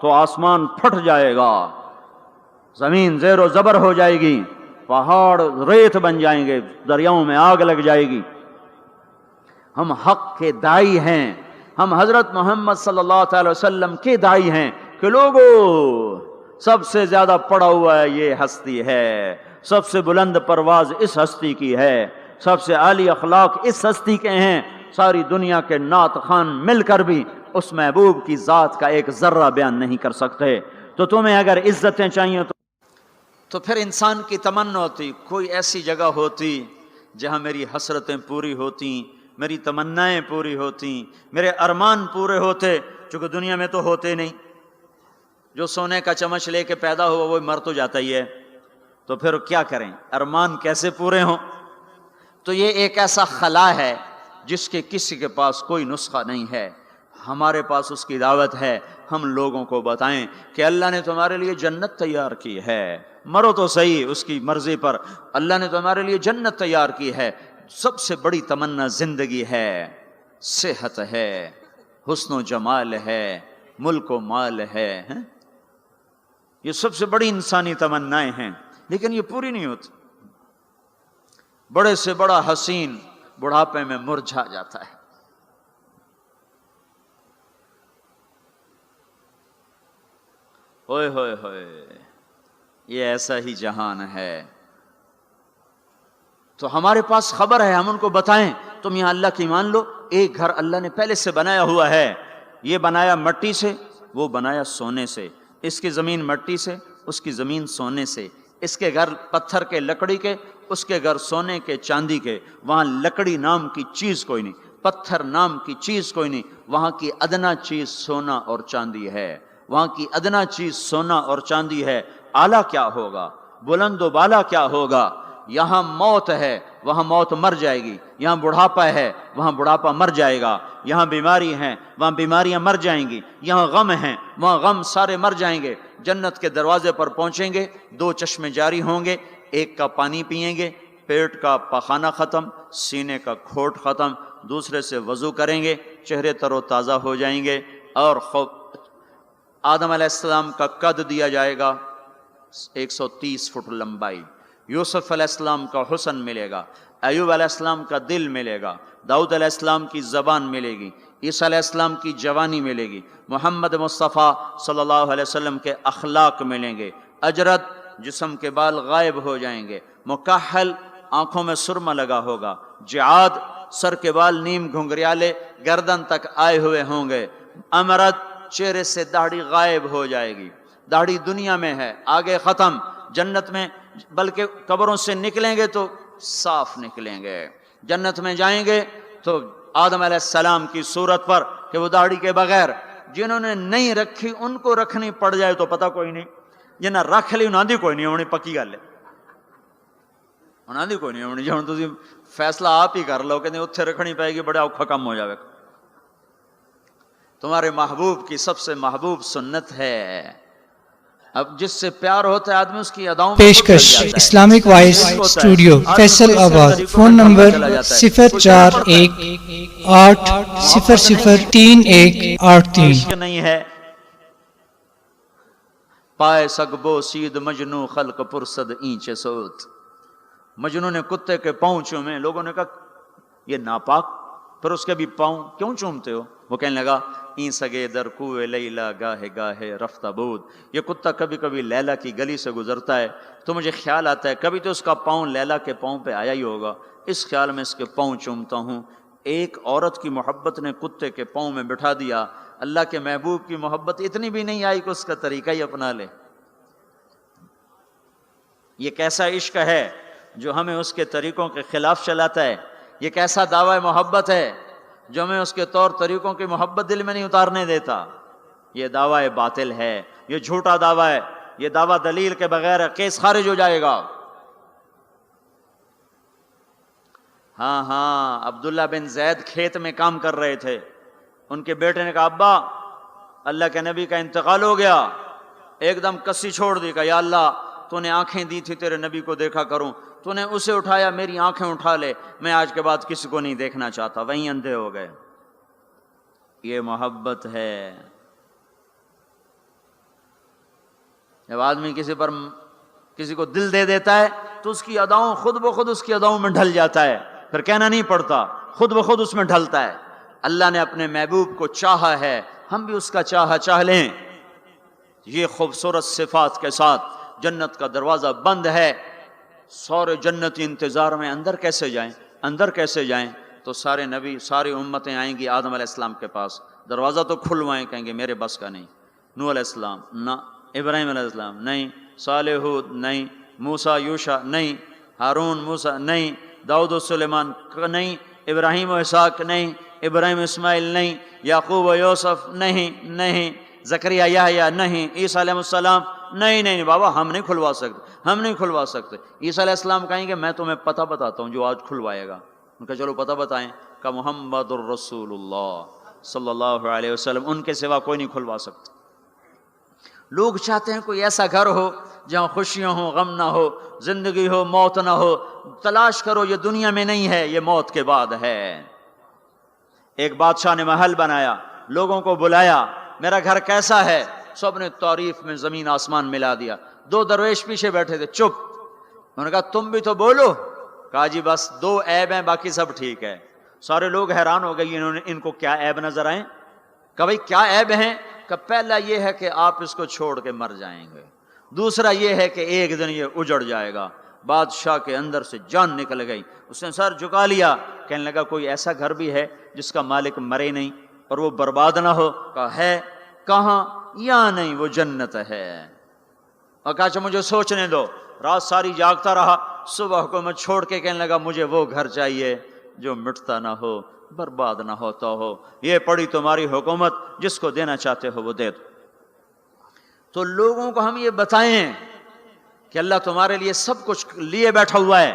تو آسمان پھٹ جائے گا، زمین زیر و زبر ہو جائے گی، پہاڑ ریت بن جائیں گے، دریاؤں میں آگ لگ جائے گی۔ ہم حق کے داعی ہیں، ہم حضرت محمد صلی اللہ تعالی وسلم کے داعی ہیں کہ لوگوں سب سے زیادہ پڑھا ہوا ہے یہ ہستی ہے، سب سے بلند پرواز اس ہستی کی ہے، سب سے عالی اخلاق اس ہستی کے ہیں۔ ساری دنیا کے نعت خوان مل کر بھی اس محبوب کی ذات کا ایک ذرہ بیان نہیں کر سکتے۔ تو تمہیں اگر عزتیں چاہیے تو پھر انسان کی تمنا ہوتی کوئی ایسی جگہ ہوتی جہاں میری حسرتیں پوری ہوتی، میری تمنائیں پوری ہوتی، میرے ارمان پورے ہوتے، چونکہ دنیا میں تو ہوتے نہیں۔ جو سونے کا چمچ لے کے پیدا ہوا وہ مر تو جاتا ہی ہے، تو پھر کیا کریں، ارمان کیسے پورے ہوں؟ تو یہ ایک ایسا خلا ہے جس کے کسی کے پاس کوئی نسخہ نہیں ہے، ہمارے پاس اس کی دعوت ہے۔ ہم لوگوں کو بتائیں کہ اللہ نے تمہارے لیے جنت تیار کی ہے، مرو تو صحیح اس کی مرضی پر، اللہ نے تمہارے لیے جنت تیار کی ہے۔ سب سے بڑی تمنا زندگی ہے، صحت ہے، حسن و جمال ہے، ملک و مال ہے، یہ سب سے بڑی انسانی تمنائیں ہیں، لیکن یہ پوری نہیں ہوتی۔ بڑے سے بڑا حسین بڑھاپے میں مرجھا جاتا ہے۔ ہوئے ہوئے ہوئے، یہ ایسا ہی جہان ہے۔ تو ہمارے پاس خبر ہے، ہم ان کو بتائیں تم یہاں اللہ کی مان لو، ایک گھر اللہ نے پہلے سے بنایا ہوا ہے، یہ بنایا مٹی سے، وہ بنایا سونے سے، اس کی زمین مٹی سے، اس کی زمین سونے سے، اس کے گھر پتھر کے لکڑی کے، اس کے گھر سونے کے چاندی کے، وہاں لکڑی نام کی چیز کوئی نہیں، پتھر نام کی چیز کوئی نہیں، وہاں کی ادنا چیز سونا اور چاندی ہے، وہاں کی ادنا چیز سونا اور چاندی ہے۔ اعلیٰ کیا ہوگا، بلند و بالا کیا ہوگا؟ یہاں موت ہے، وہاں موت مر جائے گی، یہاں بڑھاپا ہے، وہاں بڑھاپا مر جائے گا، یہاں بیماری ہے، وہاں بیماریاں مر جائیں گی، یہاں غم ہیں، وہاں غم سارے مر جائیں گے۔ جنت کے دروازے پر پہنچیں گے، دو چشمے جاری ہوں گے، ایک کا پانی پئیں گے، پیٹ کا پخانہ ختم، سینے کا کھوٹ ختم، دوسرے سے وضو کریں گے، چہرے تر و تازہ ہو جائیں گے، اور آدم علیہ السلام کا قد دیا جائے گا 130 فٹ لمبائی، یوسف علیہ السلام کا حسن ملے گا، ایوب علیہ السلام کا دل ملے گا، داؤد علیہ السلام کی زبان ملے گی، عیسیٰ علیہ السلام کی جوانی ملے گی، محمد مصطفیٰ صلی اللہ علیہ وسلم کے اخلاق ملیں گے، اجرت جسم کے بال غائب ہو جائیں گے، مکحل آنکھوں میں سرما لگا ہوگا، جعاد سر کے بال نیم گھنگریالے گردن تک آئے ہوئے ہوں گے، امرد چہرے سے داڑھی غائب ہو جائے گی، داڑھی دنیا میں ہے آگے ختم، جنت میں بلکہ قبروں سے نکلیں گے تو صاف نکلیں گے، جنت میں جائیں گے تو آدم علیہ السلام کی صورت پر کہ وہ داڑھی کے بغیر، جنہوں نے نہیں رکھی ان کو رکھنی پڑ جائے تو پتہ کوئی نہیں، جنہیں رکھ لی انہاں دی کوئی نہیں ہونی، پکی گل ہے، انہاں دی کوئی نہیں ہونی، جہاں تسی فیصلہ آپ ہی کر لو کہ اتھے رکھنی پائے گی، بڑا اوکھا کم ہو جائے گا۔ تمہارے محبوب کی سب سے محبوب سنت ہے، اب جس سے پیار ہوتا ہے آدمی اس کی اداؤں میں پیشکش اسلامک وائس اسٹوڈیو فیصل آباد، فون نمبر 0418003183 نہیں ہے پائے سگبو سید مجنو خلق پرسد اینچے سوت، مجنو نے کتے کے پاؤں چومے، لوگوں نے کہا یہ ناپاک، پھر اس کے بھی پاؤں کیوں چومتے ہو؟ وہ کہنے لگا این سگے در کوئے لیلا گاہے گاہے رفتہ بود، یہ کتا کبھی کبھی لیلا کی گلی سے گزرتا ہے تو مجھے خیال آتا ہے کبھی تو اس کا پاؤں لیلا کے پاؤں پہ آیا ہی ہوگا، اس خیال میں اس کے پاؤں چومتا ہوں۔ ایک عورت کی محبت نے کتے کے پاؤں میں بٹھا دیا، اللہ کے محبوب کی محبت اتنی بھی نہیں آئی کہ اس کا طریقہ ہی اپنا لے۔ یہ کیسا عشق ہے جو ہمیں اس کے طریقوں کے خلاف چلاتا ہے، یہ کیسا دعوی محبت ہے جو ہمیں اس کے طور طریقوں کی محبت دل میں نہیں اتارنے دیتا، یہ دعوی باطل ہے، یہ جھوٹا دعویٰ ہے، یہ دعویٰ دلیل کے بغیر کیس خارج ہو جائے گا۔ ہاں عبداللہ بن زید کھیت میں کام کر رہے تھے، ان کے بیٹے نے کہا ابا اللہ کے نبی کا انتقال ہو گیا، ایک دم کسی چھوڑ دی، کہا یا اللہ تو نے آنکھیں دی تھی تیرے نبی کو دیکھا کروں، تو نے اسے اٹھایا، میری آنکھیں اٹھا لے، میں آج کے بعد کسی کو نہیں دیکھنا چاہتا، وہیں اندھے ہو گئے۔ یہ محبت ہے، جب آدمی کسی کو دل دے دیتا ہے تو اس کی اداؤں خود بخود اس کی اداؤں میں ڈھل جاتا ہے، پھر کہنا نہیں پڑتا، خود بخود اس میں ڈھلتا ہے۔ اللہ نے اپنے محبوب کو چاہا ہے، ہم بھی اس کا چاہ لیں۔ یہ خوبصورت صفات کے ساتھ جنت کا دروازہ بند ہے، سارے جنتی انتظار میں اندر کیسے جائیں؟ تو سارے نبی، ساری امتیں آئیں گی آدم علیہ السلام کے پاس، دروازہ تو کھلوائیں، کہیں گے میرے بس کا نہیں۔ نوح علیہ السلام نہ، ابراہیم علیہ السلام نہیں، صالح ہود نہیں، موسیٰ یوشع نہیں، ہارون موسیٰ نہیں، داؤد و سلیمان نہیں، ابراہیم و اسحاق نہیں، ابراہیم اسماعیل نہیں، یعقوب و یوسف نہیں، زکریا یحییٰ نہیں، عیسیٰ علیہ السلام نہیں بابا، ہم نہیں کھلوا سکتے۔ عیسیٰ علیہ السلام کہیں گے میں تمہیں پتہ بتاتا ہوں جو آج کھلوائے گا۔ ان کا چلو پتہ بتائیں، کہ محمد الرسول اللہ صلی اللہ علیہ وسلم، ان کے سوا کوئی نہیں کھلوا سکتا۔ لوگ چاہتے ہیں کوئی ایسا گھر ہو جہاں خوشیاں ہوں، غم نہ ہو، زندگی ہو، موت نہ ہو۔ تلاش کرو، یہ دنیا میں نہیں ہے، یہ موت کے بعد ہے۔ ایک بادشاہ نے محل بنایا، لوگوں کو بلایا، میرا گھر کیسا ہے؟ سب نے تعریف میں زمین آسمان ملا دیا۔ 2 درویش پیچھے بیٹھے تھے، چپ۔ انہوں نے کہا تم بھی تو بولو۔ کہا جی بس 2 عیب ہیں، باقی سب ٹھیک ہے۔ سارے لوگ حیران ہو گئے، ان کو کیا عیب نظر آئے؟ کہ بھائی کیا عیب ہیں؟ کہ پہلا یہ ہے کہ آپ اس کو چھوڑ کے مر جائیں گے، دوسرا یہ ہے کہ ایک دن یہ اجڑ جائے گا۔ بادشاہ کے اندر سے جان نکل گئی، اس نے سر جھکا لیا، کہنے لگا کوئی ایسا گھر بھی ہے جس کا مالک مرے نہیں اور وہ برباد نہ ہو؟ کہا ہے۔ کہاں؟ یا نہیں، وہ جنت ہے۔ اور کہا اچھا مجھے سوچنے دو۔ رات ساری جاگتا رہا، صبح حکومت چھوڑ کے کہنے لگا مجھے وہ گھر چاہیے جو مٹتا نہ ہو، برباد نہ ہوتا ہو۔ یہ پڑی تمہاری حکومت، جس کو دینا چاہتے ہو وہ دے دو۔ تو لوگوں کو ہم یہ بتائیں کہ اللہ تمہارے لیے سب کچھ لیے بیٹھا ہوا ہے،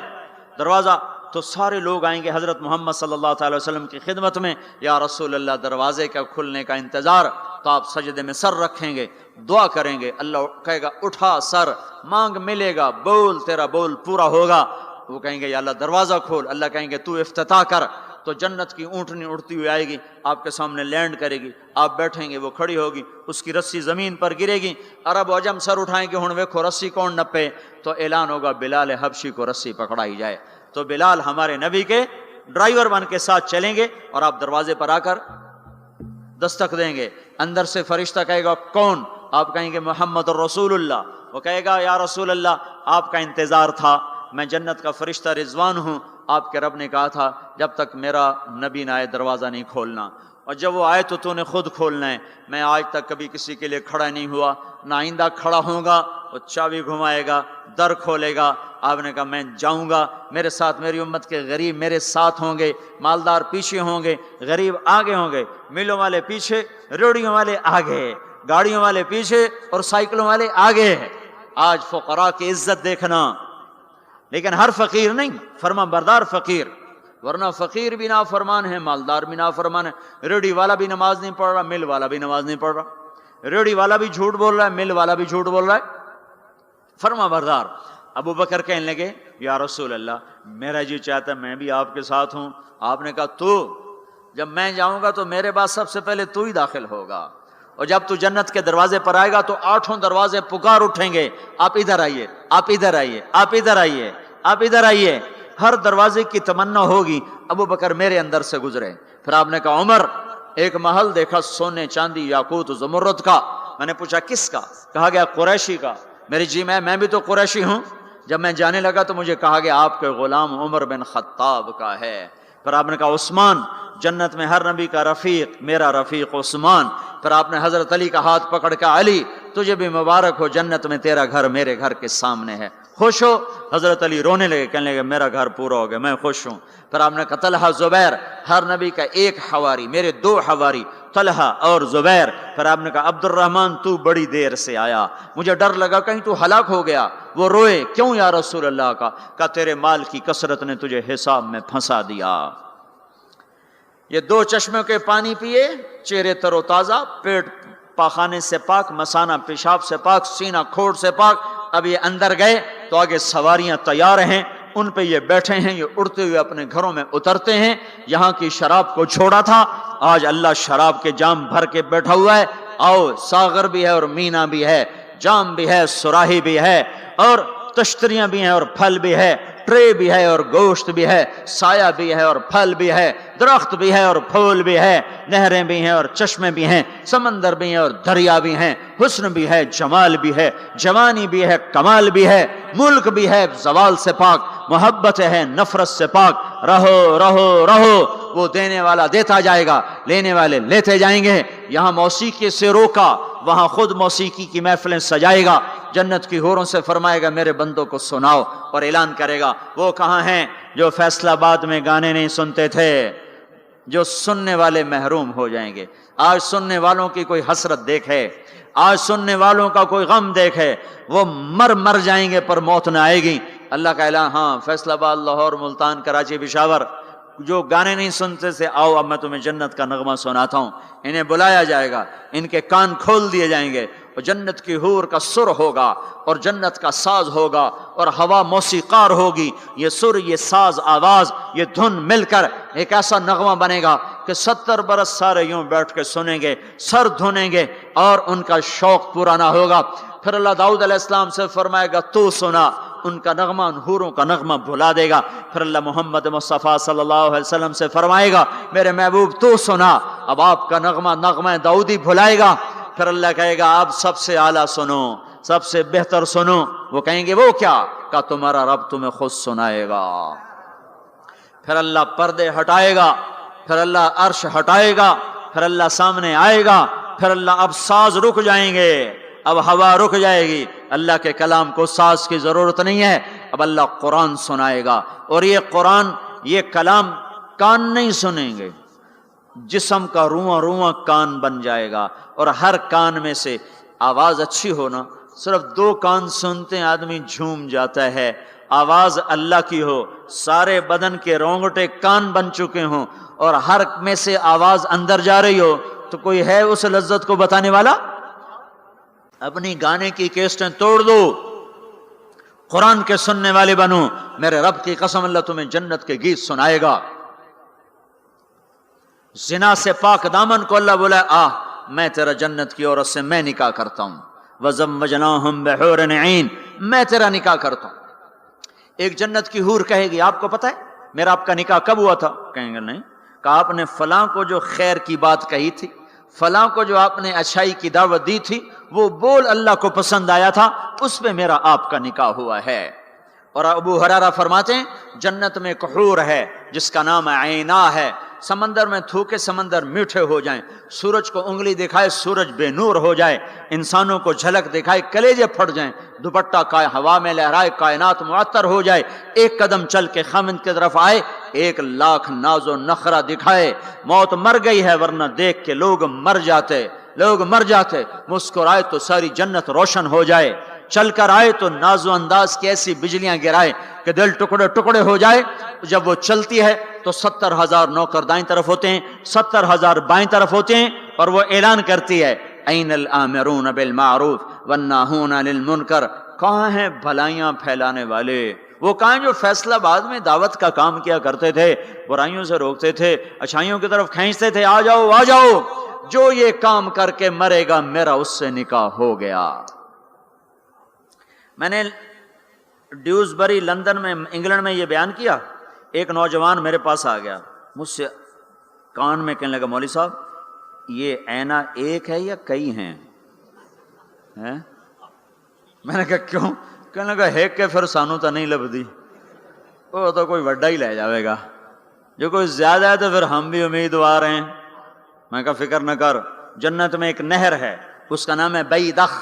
دروازہ تو سارے لوگ آئیں گے حضرت محمد صلی اللہ تعالی وسلم کی خدمت میں، یا رسول اللہ دروازے کا کھلنے کا انتظار۔ تو آپ سجدے میں سر رکھیں گے، دعا کریں گے، اللہ کہے گا اٹھا سر، مانگ ملے گا، بول تیرا بول پورا ہوگا۔ وہ کہیں گے یا اللہ دروازہ کھول، اللہ کہیں گے تو افتتاح کر۔ تو جنت کی اونٹنی اڑتی ہوئی آئے گی، آپ کے سامنے لینڈ کرے گی، آپ بیٹھیں گے، وہ کھڑی ہوگی، اس کی رسی زمین پر گرے گی، عرب و عجم سر اٹھائیں گے، ہن ویکھو رسی کون نپے؟ تو اعلان ہوگا بلال حبشی کو رسی پکڑائی جائے۔ تو بلال ہمارے نبی کے ڈرائیور بن کے ساتھ چلیں گے، اور آپ دروازے پر آ کر دستک دیں گے۔ اندر سے فرشتہ کہے گا کون؟ آپ کہیں گے محمد الرسول اللہ۔ وہ کہے گا یا رسول اللہ آپ کا انتظار تھا، میں جنت کا فرشتہ رضوان ہوں، آپ کے رب نے کہا تھا جب تک میرا نبی نہ آئے دروازہ نہیں کھولنا، اور جب وہ آئے تو نے خود کھولنا ہے۔ میں آج تک کبھی کسی کے لیے کھڑا نہیں ہوا، نہ آئندہ کھڑا ہوں گا۔ وہ چابی گھمائے گا، در کھولے گا، آپ نے کہا میں جاؤں گا، میرے ساتھ میری امت کے غریب میرے ساتھ ہوں گے، مالدار پیچھے ہوں گے، غریب آگے ہوں گے، میلوں والے پیچھے، ریڑھیوں والے آگے، گاڑیوں والے پیچھے اور سائیکلوں والے آگے۔ آج فقراء کی عزت دیکھنا، لیکن ہر فقیر نہیں، فرما بردار فقیر، ورنہ فقیر بھی نافرمان ہے، مالدار بھی نافرمان ہے۔ ریڑھی والا بھی نماز نہیں پڑھ رہا، مل والا بھی نماز نہیں پڑھ رہا، ریڑھی والا بھی جھوٹ بول رہا ہے، مل والا بھی جھوٹ بول رہا ہے، فرما بردار۔ ابو بکر کہنے لگے یا رسول اللہ میرا جی چاہتا ہے میں بھی آپ کے ساتھ ہوں۔ آپ نے کہا تو جب میں جاؤں گا تو میرے بعد سب سے پہلے تو ہی داخل ہوگا، اور جب تو جنت کے دروازے پر آئے گا تو 8 دروازے پکار اٹھیں گے، آپ ادھر آئیے، آپ ادھر آئیے، آپ ادھر آئیے، آپ ادھر آئیے۔ ہر دروازے کی تمنا ہوگی ابو بکر میرے اندر سے گزرے۔ پھر آپ نے کہا عمر ایک محل دیکھا سونے چاندی یاقوت زمرد کا۔ میں نے پوچھا کس کا؟ کہا گیا قریشی کا۔ میری جی میں بھی تو قریشی ہوں۔ جب میں جانے لگا تو مجھے کہا گیا آپ کے غلام عمر بن خطاب کا ہے۔ پھر آپ نے کہا عثمان، جنت میں ہر نبی کا رفیق، میرا رفیق عثمان۔ پھر آپ نے حضرت علی کا ہاتھ پکڑ کے علی تجھے بھی مبارک ہو، جنت میں تیرا گھر میرے گھر کے سامنے ہے، خوش ہو؟ حضرت علی رونے لگے، کہنے لگے میرا گھر پورا ہو گیا، میں خوش ہوں۔ پھر آپ نے کہا طلحہ زبیر، ہر نبی کا ایک حواری، میرے 2 حواری طلحہ اور زبیر۔ پھر آپ نے کہا عبد الرحمن تو بڑی دیر سے آیا، مجھے ڈر لگا کہیں تو ہلاک ہو گیا۔ وہ روئے، کیوں یا رسول اللہ کا؟ کہا تیرے مال کی کثرت نے تجھے حساب میں پھنسا دیا۔ یہ 2 چشموں کے پانی پیے، چہرے تر و تازہ، پیٹ پاخانے سے پاک، مثانہ پیشاب سے پاک، سینہ کھوڑ سے پاک۔ اب یہ اندر گئے تو آگے سواریاں تیار ہیں، ان پہ یہ بیٹھے ہیں، یہ اڑتے ہوئے اپنے گھروں میں اترتے ہیں۔ یہاں کی شراب کو چھوڑا تھا، آج اللہ شراب کے جام بھر کے بیٹھا ہوا ہے۔ آؤ، ساغر بھی ہے اور مینا بھی ہے، جام بھی ہے، سراہی بھی ہے، اور تشتریاں بھی ہیں اور پھل بھی ہے، ٹرے بھی ہے اور گوشت بھی ہے، سایہ بھی ہے اور پھل بھی ہے، درخت بھی ہے اور پھول بھی ہے، نہریں بھی ہیں اور چشمے بھی ہیں، سمندر بھی ہیں اور دریا بھی ہیں، حسن بھی ہے، جمال بھی ہے، جوانی بھی ہے، کمال بھی ہے، ملک بھی ہے زوال سے پاک، محبت ہے نفرت سے پاک، رہو رہو رہو، وہ دینے والا دیتا جائے گا، لینے والے لیتے جائیں گے۔ یہاں موسیقی سے روکا، وہاں خود موسیقی کی محفلیں سجائے گا، جنت کی حوروں سے فرمائے گا میرے بندوں کو سناؤ، اور اعلان کرے گا وہ کہاں ہیں جو فیصلہ آباد میں گانے نہیں سنتے تھے، جو سننے والے محروم ہو جائیں گے۔ آج سننے والوں کی کوئی حسرت دیکھے، آج سننے والوں کا کوئی غم دیکھے، وہ مر جائیں گے پر موت نہ آئے گی۔ اللہ کا اعلان، ہاں فیصلہ آباد، لاہور، ملتان، کراچی، پشاور، جو گانے نہیں سنتے سے آؤ اب میں تمہیں جنت کا نغمہ سناتا ہوں۔ انہیں بلایا جائے گا، ان کے کان کھول دیے جائیں گے، اور جنت کی حور کا سر ہوگا اور جنت کا ساز ہوگا اور ہوا موسیقار ہوگی۔ یہ سر، یہ ساز، آواز، یہ دھن مل کر ایک ایسا نغمہ بنے گا کہ 70 برس سارے یوں بیٹھ کے سنیں گے، سر دھنیں گے اور ان کا شوق پورا نہ ہوگا۔ پھر اللہ داؤد علیہ السلام سے فرمائے گا تو سنا، ان کا نغمہ، ان حوروں کا نغمہ بھلا دے گا۔ پھر اللہ محمد مصطفیٰ صلی اللہ علیہ وسلم سے فرمائے گا میرے محبوب تو سنا، اب آپ کا نغمہ داؤدی بھلائے گا۔ پھر اللہ کہے گا آپ سب سے اعلیٰ سنو، سب سے بہتر سنو۔ وہ کہیں گے وہ کیا؟ کہ تمہارا رب تمہیں خود سنائے گا۔ پھر اللہ پردے ہٹائے گا، پھر اللہ عرش ہٹائے گا، پھر اللہ سامنے آئے گا، پھر اللہ اب ساز رک جائیں گے، اب ہوا رک جائے گی، اللہ کے کلام کو ساز کی ضرورت نہیں ہے، اب اللہ قرآن سنائے گا۔ اور یہ قرآن، یہ کلام کان نہیں سنیں گے، جسم کا رواں رواں کان بن جائے گا، اور ہر کان میں سے آواز اچھی ہونا، صرف 2 کان سنتے ہیں آدمی جھوم جاتا ہے، آواز اللہ کی ہو، سارے بدن کے رونگٹے کان بن چکے ہوں، اور ہر میں سے آواز اندر جا رہی ہو، تو کوئی ہے اس لذت کو بتانے والا؟ اپنی گانے کی کیسٹیں توڑ دو، قرآن کے سننے والے بنو، میرے رب کی قسم اللہ تمہیں جنت کے گیت سنائے گا۔ زنا سے پاک دامن کو اللہ بولا میں تیرا جنت کی عورت سے میں نکاح کرتا ہوں، وَزَوَّجْنَاهُمْ بِحُورٍ عِينٍ، میں تیرا نکاح کرتا ہوں۔ ایک جنت کی حور کہے گی آپ کو پتہ ہے میرا آپ کا نکاح کب ہوا تھا؟ کہیں گے نہیں۔ کہا آپ نے فلاں کو جو خیر کی بات کہی تھی، فلاں کو جو آپ نے اچھائی کی دعوت دی تھی، وہ بول اللہ کو پسند آیا تھا، اس پہ میرا آپ کا نکاح ہوا ہے۔ اور ابو ہریرہ فرماتے ہیں جنت میں ایک حور ہے جس کا نام عینا ہے، سمندر میں تھوکے سمندر میٹھے ہو جائیں، سورج کو انگلی دکھائے سورج بے نور ہو جائے، انسانوں کو جھلک دکھائے کلیجے پھٹ جائیں، دوپٹہ ہوا میں لہرائے کائنات معطر ہو جائے، ایک قدم چل کے خاوند کی طرف آئے، 1,00,000 ناز و نخرہ دکھائے، موت مر گئی ہے ورنہ دیکھ کے لوگ مر جاتے، مسکرائے تو ساری جنت روشن ہو جائے، چل کر آئے تو ناز و انداز کی ایسی بجلیاں گرائے کہ دل ٹکڑے ٹکڑے ہو جائے۔ جب وہ چلتی ہے تو 70,000 نوکر دائیں طرف ہوتے ہیں، 70,000 بائیں طرف ہوتے ہیں، اور وہ اعلان کرتی ہے این الآمرون بالمعروف والناہون عن المنکر، کہاں ہیں بھلائیاں پھیلانے والے، وہ کہاں جو فیصلہ آباد میں دعوت کا کام کیا کرتے تھے، برائیوں سے روکتے تھے، اچھائیوں کی طرف کھینچتے تھے، آ جاؤ آ جاؤ، جو یہ کام کر کے مرے گا میرا اس سے نکاح ہو گیا۔ میں نے ڈیوزبری لندن میں انگلینڈ میں یہ بیان کیا، ایک نوجوان میرے پاس آ گیا، مجھ سے کان میں کہنے لگا مولوی صاحب یہ عینہ ایک ہے یا کئی ہیں؟ میں نے کہا کیوں؟ کہنے لگا ہے کہ پھر سانو تو نہیں لبدی، وہ تو کوئی وڈا ہی لے جاوے گا، جو کوئی زیادہ ہے تو پھر ہم بھی امیدوار ہیں۔ میں کہا فکر نہ کر، جنت میں ایک نہر ہے اس کا نام ہے بیدخ،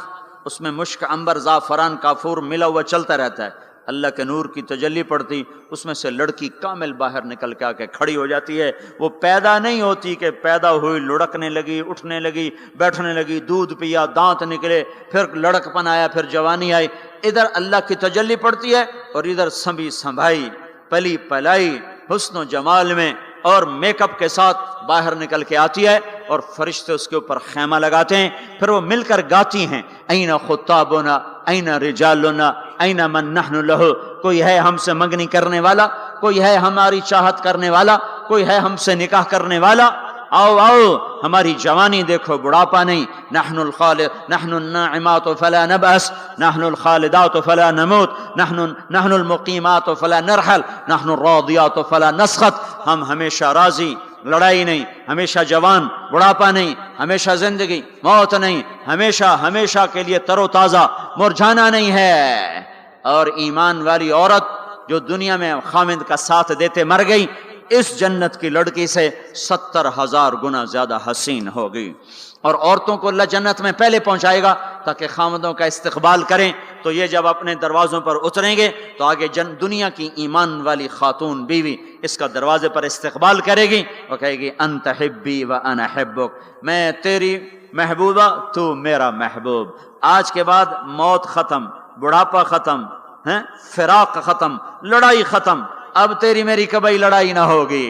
اس میں مشک، عنبر، زعفران، کافور ملا ہوا چلتا رہتا ہے، اللہ کے نور کی تجلی پڑتی، اس میں سے لڑکی کامل باہر نکل کے آ کے کھڑی ہو جاتی ہے۔ وہ پیدا نہیں ہوتی کہ پیدا ہوئی لڑکنے لگی، اٹھنے لگی، بیٹھنے لگی، دودھ پیا، دانت نکلے، پھر لڑک پن آیا، پھر جوانی آئی، ادھر اللہ کی تجلی پڑتی ہے اور ادھر سنبھی سنبھائی، پلی پلائی، حسن و جمال میں اور میک اپ کے ساتھ باہر نکل کے آتی ہے، اور فرشتے اس کے اوپر خیمہ لگاتے ہیں، پھر وہ مل کر گاتی ہیں این خطابنا این رجالنا این من نحن لہ، کوئی ہے ہم سے منگنی کرنے والا، کوئی ہے ہماری چاہت کرنے والا، کوئی ہے ہم سے نکاح کرنے والا۔ آؤ آؤ ہماری جوانی دیکھو بڑھاپا نہیں. نحن الخالد نحن الناعمات فلا نبأس نحن الخالدات فلا نموت نحن المقیمات فلا نرحل نحن الراضیات فلا نسخط. ہم ہمیشہ راضی، لڑائی نہیں، ہمیشہ جوان، بڑھاپا نہیں، ہمیشہ زندگی، موت نہیں، ہمیشہ ہمیشہ کے لیے تر و تازہ، مرجھانا نہیں ہے. اور ایمان والی عورت جو دنیا میں خامد کا ساتھ دیتے مر گئی، اس جنت کی لڑکی سے 70,000 گنا زیادہ حسین ہوگی. اور عورتوں کو اللہ جنت میں پہلے پہنچائے گا تاکہ خامدوں کا استقبال کریں. تو یہ جب اپنے دروازوں پر اتریں گے تو آگے دنیا کی ایمان والی خاتون بیوی اس کا دروازے پر استقبال کرے گی. وہ کہے گی انت حبی و انا حبک، میں تیری محبوبہ تو میرا محبوب. آج کے بعد موت ختم، بڑھاپا ختم، فراق ختم، لڑائی ختم. اب تیری میری کبھی لڑائی نہ ہوگی.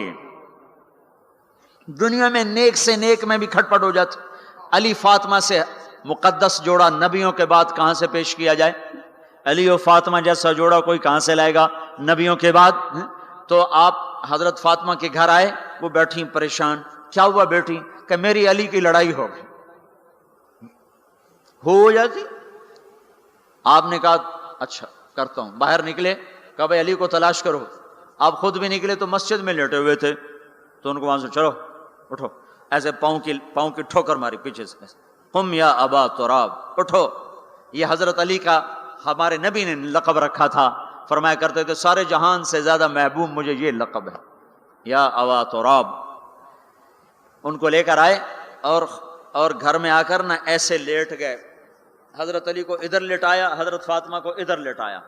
دنیا میں نیک سے نیک میں بھی کھٹپٹ ہو جاتی. علی فاطمہ سے مقدس جوڑا نبیوں کے بعد کہاں سے پیش کیا جائے؟ علی و فاطمہ جیسا جوڑا کوئی کہاں سے لائے گا نبیوں کے بعد؟ تو آپ حضرت فاطمہ کے گھر آئے، وہ بیٹھی پریشان. کیا ہوا بیٹی؟ کہ میری علی کی لڑائی ہو گئی. ہو جاتی. آپ نے کہا اچھا کرتا ہوں. باہر نکلے، کہا بھائی علی کو تلاش کرو. آپ خود بھی نکلے تو مسجد میں لیٹے ہوئے تھے، تو ان کو وہاں سے چلو اٹھو، ایسے پاؤں کی ٹھوکر ماری پیچھے سے. قم یا ابا تراب، اٹھو. یہ حضرت علی کا ہمارے نبی نے لقب رکھا تھا. فرمایا کرتے تھے سارے جہان سے زیادہ محبوب مجھے یہ لقب ہے، یا ابا تراب. ان کو لے کر آئے اور گھر میں آ کر نہ ایسے لیٹ گئے. حضرت علی کو ادھر لٹایا، حضرت فاطمہ کو ادھر لٹایا،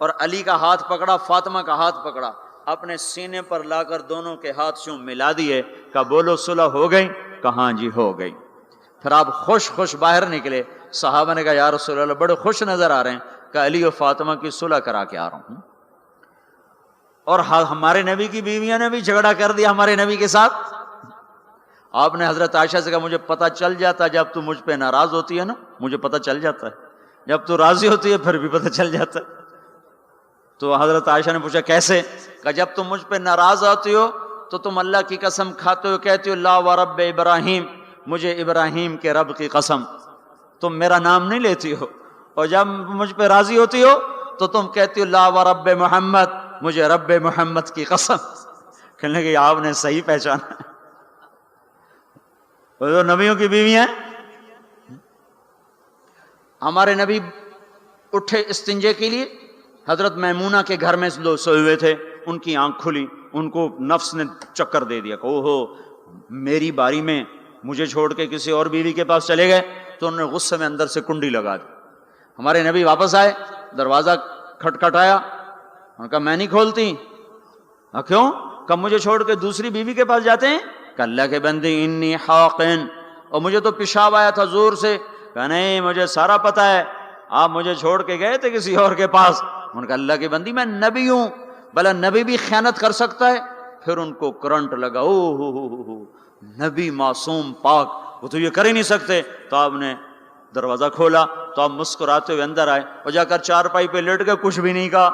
اور علی کا ہاتھ پکڑا، فاطمہ کا ہاتھ پکڑا، اپنے سینے پر لا کر دونوں کے ہاتھ یوں ملا دیے. کہا بولو صلح ہو گئی؟ کہاں جی ہو گئی. پھر آپ خوش باہر نکلے. صحابہ نے کہا یا رسول اللہ بڑے خوش نظر آ رہے ہیں. کہ علی و فاطمہ کی صلح کرا کے آ رہا ہوں. اور ہمارے نبی کی بیویاں نے بھی جھگڑا کر دیا ہمارے نبی کے ساتھ. آپ نے حضرت عائشہ سے کہا مجھے پتہ چل جاتا جب تو مجھ پہ ناراض ہوتی ہے نا، مجھے پتہ چل جاتا ہے، جب تو راضی ہوتی ہے پھر بھی پتہ چل جاتا ہے. تو حضرت عائشہ نے پوچھا کیسے؟ کہ جب تم مجھ پہ ناراض ہوتی ہو تو تم اللہ کی قسم کھاتے ہو، کہتی ہو لا و رب ابراہیم، مجھے ابراہیم کے رب کی قسم. تم میرا نام نہیں لیتی ہو. اور جب مجھ پہ راضی ہوتی ہو تو تم کہتی ہو لا و رب محمد، مجھے رب محمد کی قسم. کہنے لگے آپ نے صحیح پہچانا. وہ نبیوں کی بیویاں. ہمارے نبی اٹھے استنجے کے لیے، حضرت میمونہ کے گھر میں لوگ سوئے ہوئے تھے. ان کی آنکھ کھلی، ان کو نفس نے چکر دے دیا کہ اوہو میری باری میں مجھے چھوڑ کے کسی اور بیوی کے پاس چلے گئے. تو انہوں نے غصے میں اندر سے کنڈی لگا دی. ہمارے نبی واپس آئے، دروازہ کھٹکھٹایا. انہوں نے کہا میں نہیں کھولتی. کیوں؟ کہ مجھے چھوڑ کے دوسری بیوی کے پاس جاتے ہیں؟ کہ اللہ کے بندے انی حاقن، اور مجھے تو پیشاب آیا تھا زور سے. کہ نہیں مجھے سارا پتہ ہے، آپ مجھے چھوڑ کے گئے تھے کسی اور کے پاس. انہوں نے کہا اللہ کی بندی میں نبی ہوں، بھلا نبی بھی خیانت کر سکتا ہے؟ پھر ان کو کرنٹ لگا. او نبی معصوم پاک، وہ تو یہ کر ہی نہیں سکتے. تو آپ نے دروازہ کھولا تو آپ مسکراتے ہوئے اندر آئے اور جا کر چارپائی پہ لیٹ گئے. کچھ بھی نہیں کہا.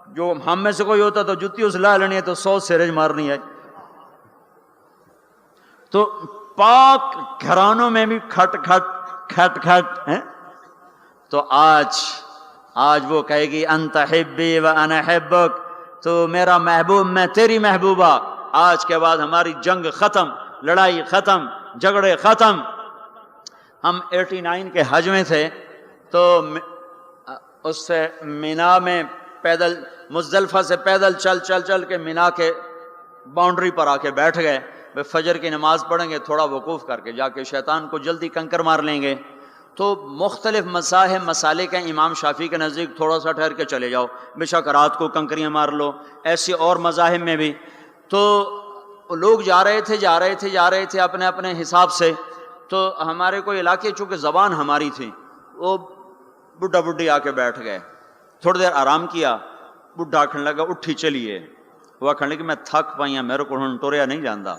جو ہم میں سے کوئی ہوتا تو جتی اس لا لینی ہے تو 100 سیرج مارنی ہے. تو پاک گھرانوں میں بھی کھٹ کھٹ ہیں. تو آج وہ کہے گی انت حبی و انا حبک، تو میرا محبوب میں تیری محبوبہ. آج کے بعد ہماری جنگ ختم، لڑائی ختم، جھگڑے ختم. ہم 89 کے حج میں تھے تو اس سے مینا میں پیدل، مزدلفہ سے پیدل چل کے مینا کے باؤنڈری پر آ کے بیٹھ گئے. فجر کی نماز پڑھیں گے، تھوڑا وقوف کر کے جا کے شیطان کو جلدی کنکر مار لیں گے. تو مختلف مذاہب مسالے کے امام شافعی کے نزدیک تھوڑا سا ٹھہر کے چلے جاؤ، بے شک رات کو کنکریاں مار لو. ایسی اور مذاہب میں بھی. تو لوگ جا رہے تھے اپنے اپنے حساب سے. تو ہمارے کوئی علاقے چونکہ زبان ہماری تھی، وہ بڈھا بڈھی آ کے بیٹھ گئے. تھوڑی دیر آرام کیا، بڈھا آکھنے لگا اٹھی چلیے. وہ آکھنے لگا میں تھک پائیاں، میرے کو ہن ٹوریا نہیں جاندا.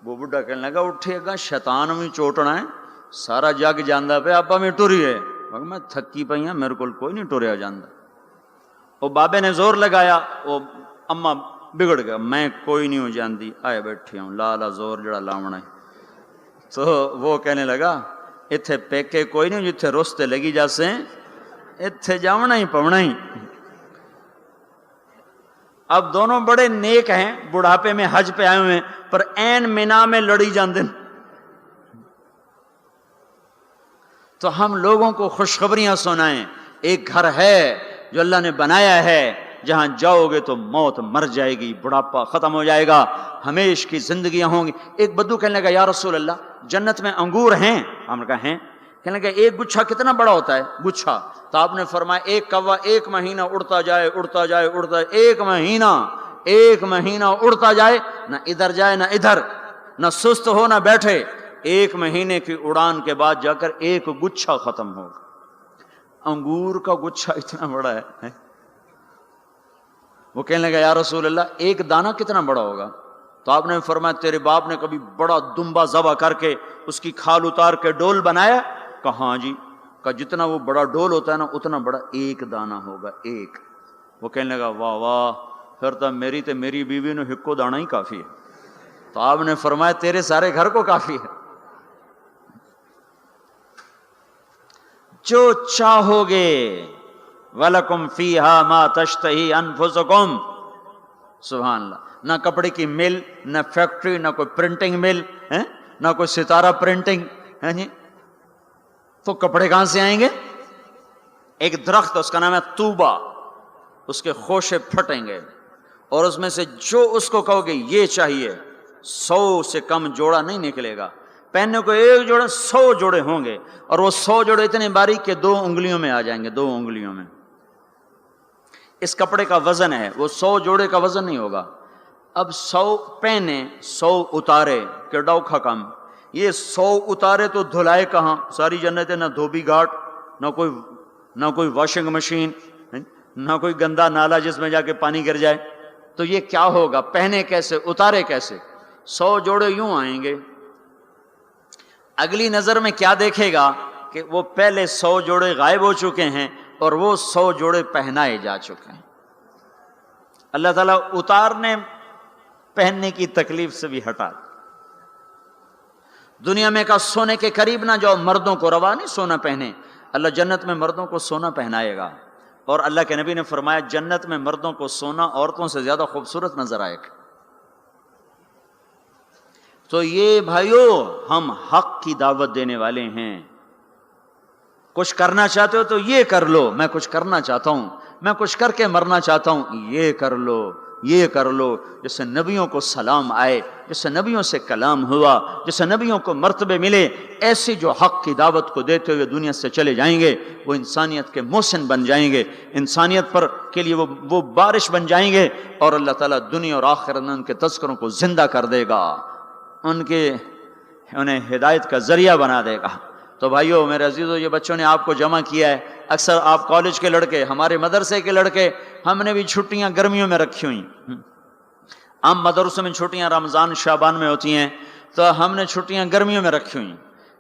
وہ بڈھا کہنے لگا اٹھے گا شیطان بھی چوٹنا ہے، سارا جگ جاندا پہ آپ میں ٹریے. میں تھکی پئی ہاں، میرے کو کوئی نہیں ٹریا جاندا. وہ بابے نے زور لگایا، وہ اما بگڑ گیا، میں کوئی نہیں ہوں جاندی، آئے بیٹھے ہوں لالا زور جڑا لاونا ہے۔ تو وہ کہنے لگا اتھے پیکے کوئی نہیں جتھے رستے لگی جاسے اتھے جاونا ہی پونا ہی۔ اب دونوں بڑے نیک ہیں، بڑھاپے میں حج پہ آئے ہوئے ہیں، پر این مینا میں لڑی جاندن۔ تو ہم لوگوں کو خوشخبریاں سنائیں، ایک گھر ہے جو اللہ نے بنایا ہے، جہاں جاؤ گے تو موت مر جائے گی، بڑھاپا ختم ہو جائے گا، ہمیشہ کی زندگیاں ہوں گی۔ ایک بدو کہنے لگا یا رسول اللہ جنت میں انگور ہیں؟ ہم نے کہا ہیں۔ کہنے لگا ایک گچھا کتنا بڑا ہوتا ہے؟ گچھا۔ تو آپ نے فرمایا ایک کوا 1 مہینہ اڑتا جائے اڑتا جائے اڑتا جائے، 1 مہینہ اڑتا جائے، نہ ادھر جائے نہ ادھر، نہ سست ہو نہ بیٹھے، 1 مہینے کی اڑان کے بعد جا کر ایک گچھا ختم ہوگا۔ انگور کا گچھا اتنا بڑا ہے۔ وہ کہنے لگا یا رسول اللہ ایک دانہ کتنا بڑا ہوگا؟ تو آپ نے فرمایا تیرے باپ نے کبھی بڑا دمبا ذبح کر کے اس کی کھال اتار کے ڈول بنایا؟ کہا ہاں جی۔ کہا جتنا وہ بڑا ڈول ہوتا ہے نا اتنا بڑا ایک دانہ ہوگا، ایک۔ وہ کہنے لگا واہ واہ، پھر تو میری بیوی نے ہکو دانہ ہی کافی ہے۔ تو آپ نے فرمایا تیرے سارے گھر کو کافی ہے۔ جو چاہو گے وَلَكُمْ فِيهَا مَا تَشْتَهِي أَنفُسُكُمْ، سبحان اللہ۔ نہ کپڑے کی مل، نہ فیکٹری، نہ کوئی پرنٹنگ مل، نہ کوئی ستارہ پرنٹنگ، تو کپڑے کہاں سے آئیں گے؟ ایک درخت اس کا نام ہے طوبہ، اس کے خوشے پھٹیں گے اور اس میں سے جو اس کو کہو گے یہ چاہیے 100 سے کم جوڑا نہیں نکلے گا۔ پہننے کو ایک جوڑے 100 جوڑے ہوں گے، اور وہ 100 جوڑے اتنے باریک کہ 2 انگلیوں میں آ جائیں گے، 2 انگلیوں میں۔ اس کپڑے کا وزن ہے، وہ 100 جوڑے کا وزن نہیں ہوگا۔ اب 100 پہنے 100 اتارے کہ ڈوکھا کم، یہ 100 اتارے تو دھلائے کہاں؟ ساری جنت ہے، نہ دھوبی گھاٹ، نہ کوئی واشنگ مشین، نہ کوئی گندا نالا جس میں جا کے پانی گر جائے، تو یہ کیا ہوگا؟ پہنے کیسے، اتارے کیسے؟ 100 جوڑے یوں آئیں گے۔ اگلی نظر میں کیا دیکھے گا کہ وہ پہلے 100 جوڑے غائب ہو چکے ہیں اور وہ 100 جوڑے پہنائے جا چکے ہیں۔ اللہ تعالیٰ اتارنے پہننے کی تکلیف سے بھی ہٹا۔ دنیا میں کا سونے کے قریب نہ جاؤ، مردوں کو روا نہیں سونا پہنے، اللہ جنت میں مردوں کو سونا پہنائے گا۔ اور اللہ کے نبی نے فرمایا جنت میں مردوں کو سونا عورتوں سے زیادہ خوبصورت نظر آئے گا۔ تو یہ بھائیو ہم حق کی دعوت دینے والے ہیں۔ کچھ کرنا چاہتے ہو تو یہ کر لو، میں کچھ کرنا چاہتا ہوں، میں کچھ کر کے مرنا چاہتا ہوں، یہ کر لو، یہ کر لو۔ جس سے نبیوں کو سلام آئے، جس سے نبیوں سے کلام ہوا، جس سے نبیوں کو مرتبے ملے، ایسی جو حق کی دعوت کو دیتے ہوئے دنیا سے چلے جائیں گے، وہ انسانیت کے محسن بن جائیں گے، انسانیت پر کے لیے وہ بارش بن جائیں گے، اور اللہ تعالیٰ دنیا اور آخرت میں ان کے تذکروں کو زندہ کر دے گا، انہیں ہدایت کا ذریعہ بنا دے گا۔ تو بھائیو میرے عزیزو، یہ بچوں نے آپ کو جمع کیا ہے، اکثر آپ کالج کے لڑکے، ہمارے مدرسے کے لڑکے، ہم نے بھی چھٹیاں گرمیوں میں رکھی ہوئی۔ عام مدرسوں میں چھٹیاں رمضان شعبان میں ہوتی ہیں، تو ہم نے چھٹیاں گرمیوں میں رکھی ہوئی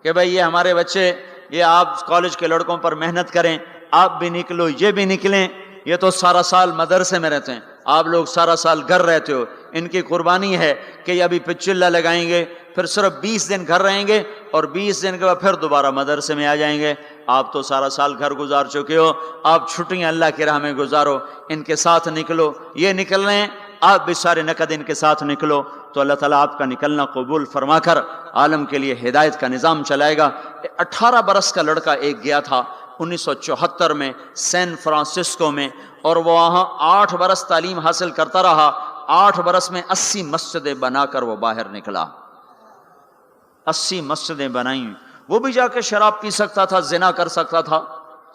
کہ بھائی یہ ہمارے بچے، یہ آپ کالج کے لڑکوں پر محنت کریں، آپ بھی نکلو، یہ بھی نکلیں، یہ تو سارا سال مدرسے میں رہتے ہیں، آپ لوگ سارا سال گھر رہتے ہو، ان کی قربانی ہے کہ یہ ابھی پچلا لگائیں گے، پھر صرف 20 دن گھر رہیں گے اور 20 دن کے بعد پھر دوبارہ مدرسے میں آ جائیں گے۔ آپ تو سارا سال گھر گزار چکے ہو، آپ چھٹیاں اللہ کی راہ میں گزارو، ان کے ساتھ نکلو، یہ نکل رہے ہیں، آپ بھی سارے نقد ان کے ساتھ نکلو، تو اللہ تعالیٰ آپ کا نکلنا قبول فرما کر عالم کے لیے ہدایت کا نظام چلائے گا۔ 18 برس کا لڑکا ایک گیا تھا 1974 میں سین فرانسسکو میں، اور وہ وہاں 8 برس تعلیم حاصل کرتا رہا، 8 برس میں 80 مسجدیں بنا کر وہ باہر نکلا، 80 مسجدیں بنائیں۔ وہ بھی جا کے شراب پی سکتا تھا، زنا کر سکتا تھا،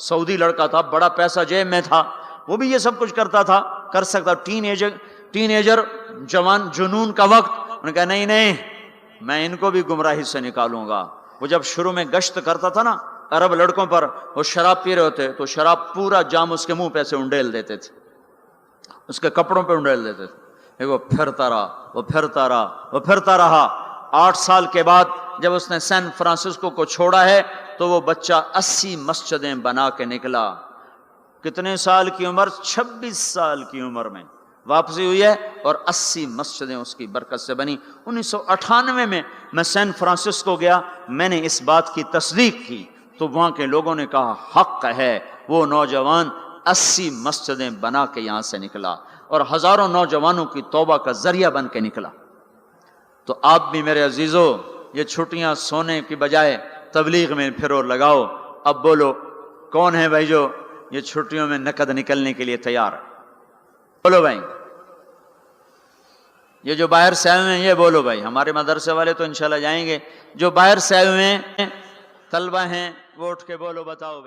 سعودی لڑکا تھا، بڑا پیسہ جیب میں تھا، وہ بھی یہ سب کچھ کرتا تھا، کر سکتا۔ ٹین ایجر جوان جنون کا وقت، انہوں نے کہا نہیں نہیں، میں ان کو بھی گمراہی سے نکالوں گا۔ وہ جب شروع میں گشت کرتا تھا نا عرب لڑکوں پر، وہ شراب پی رہے ہوتے تو شراب پورا جام اس کے منہ پہ سے انڈیل دیتے تھے، اس کے کپڑوں پہ انڈیل دیتے تھے۔ وہ پھرتا رہا، وہ پھرتا رہا، وہ پھرتا رہا۔ 8 سال کے بعد جب اس نے سین فرانسسکو کو چھوڑا ہے تو وہ بچہ 80 مسجدیں بنا کے نکلا۔ کتنے سال کی عمر؟ 26 سال کی عمر میں واپسی ہوئی ہے اور 80 مسجدیں اس کی برکت سے بنی۔ 1998 میں میں سین فرانسسکو گیا، میں نے اس بات کی تصدیق کی تو وہاں کے لوگوں نے کہا حق ہے، وہ نوجوان 80 مسجدیں بنا کے یہاں سے نکلا اور ہزاروں نوجوانوں کی توبہ کا ذریعہ بن کے نکلا۔ تو آپ بھی میرے عزیزو یہ چھٹیاں سونے کی بجائے تبلیغ میں پھرو لگاؤ۔ اب بولو کون ہے بھائی جو یہ چھٹیوں میں نقد نکلنے کے لیے تیار ہے؟ بولو بھائی، یہ جو باہر سے آئے ہوئے ہیں یہ بولو بھائی۔ ہمارے مدرسے والے تو انشاءاللہ جائیں گے، جو باہر سے آئے ہوئے ہیں طلبہ ہیں وہ اٹھ کے بولو، بتاؤ بھائی۔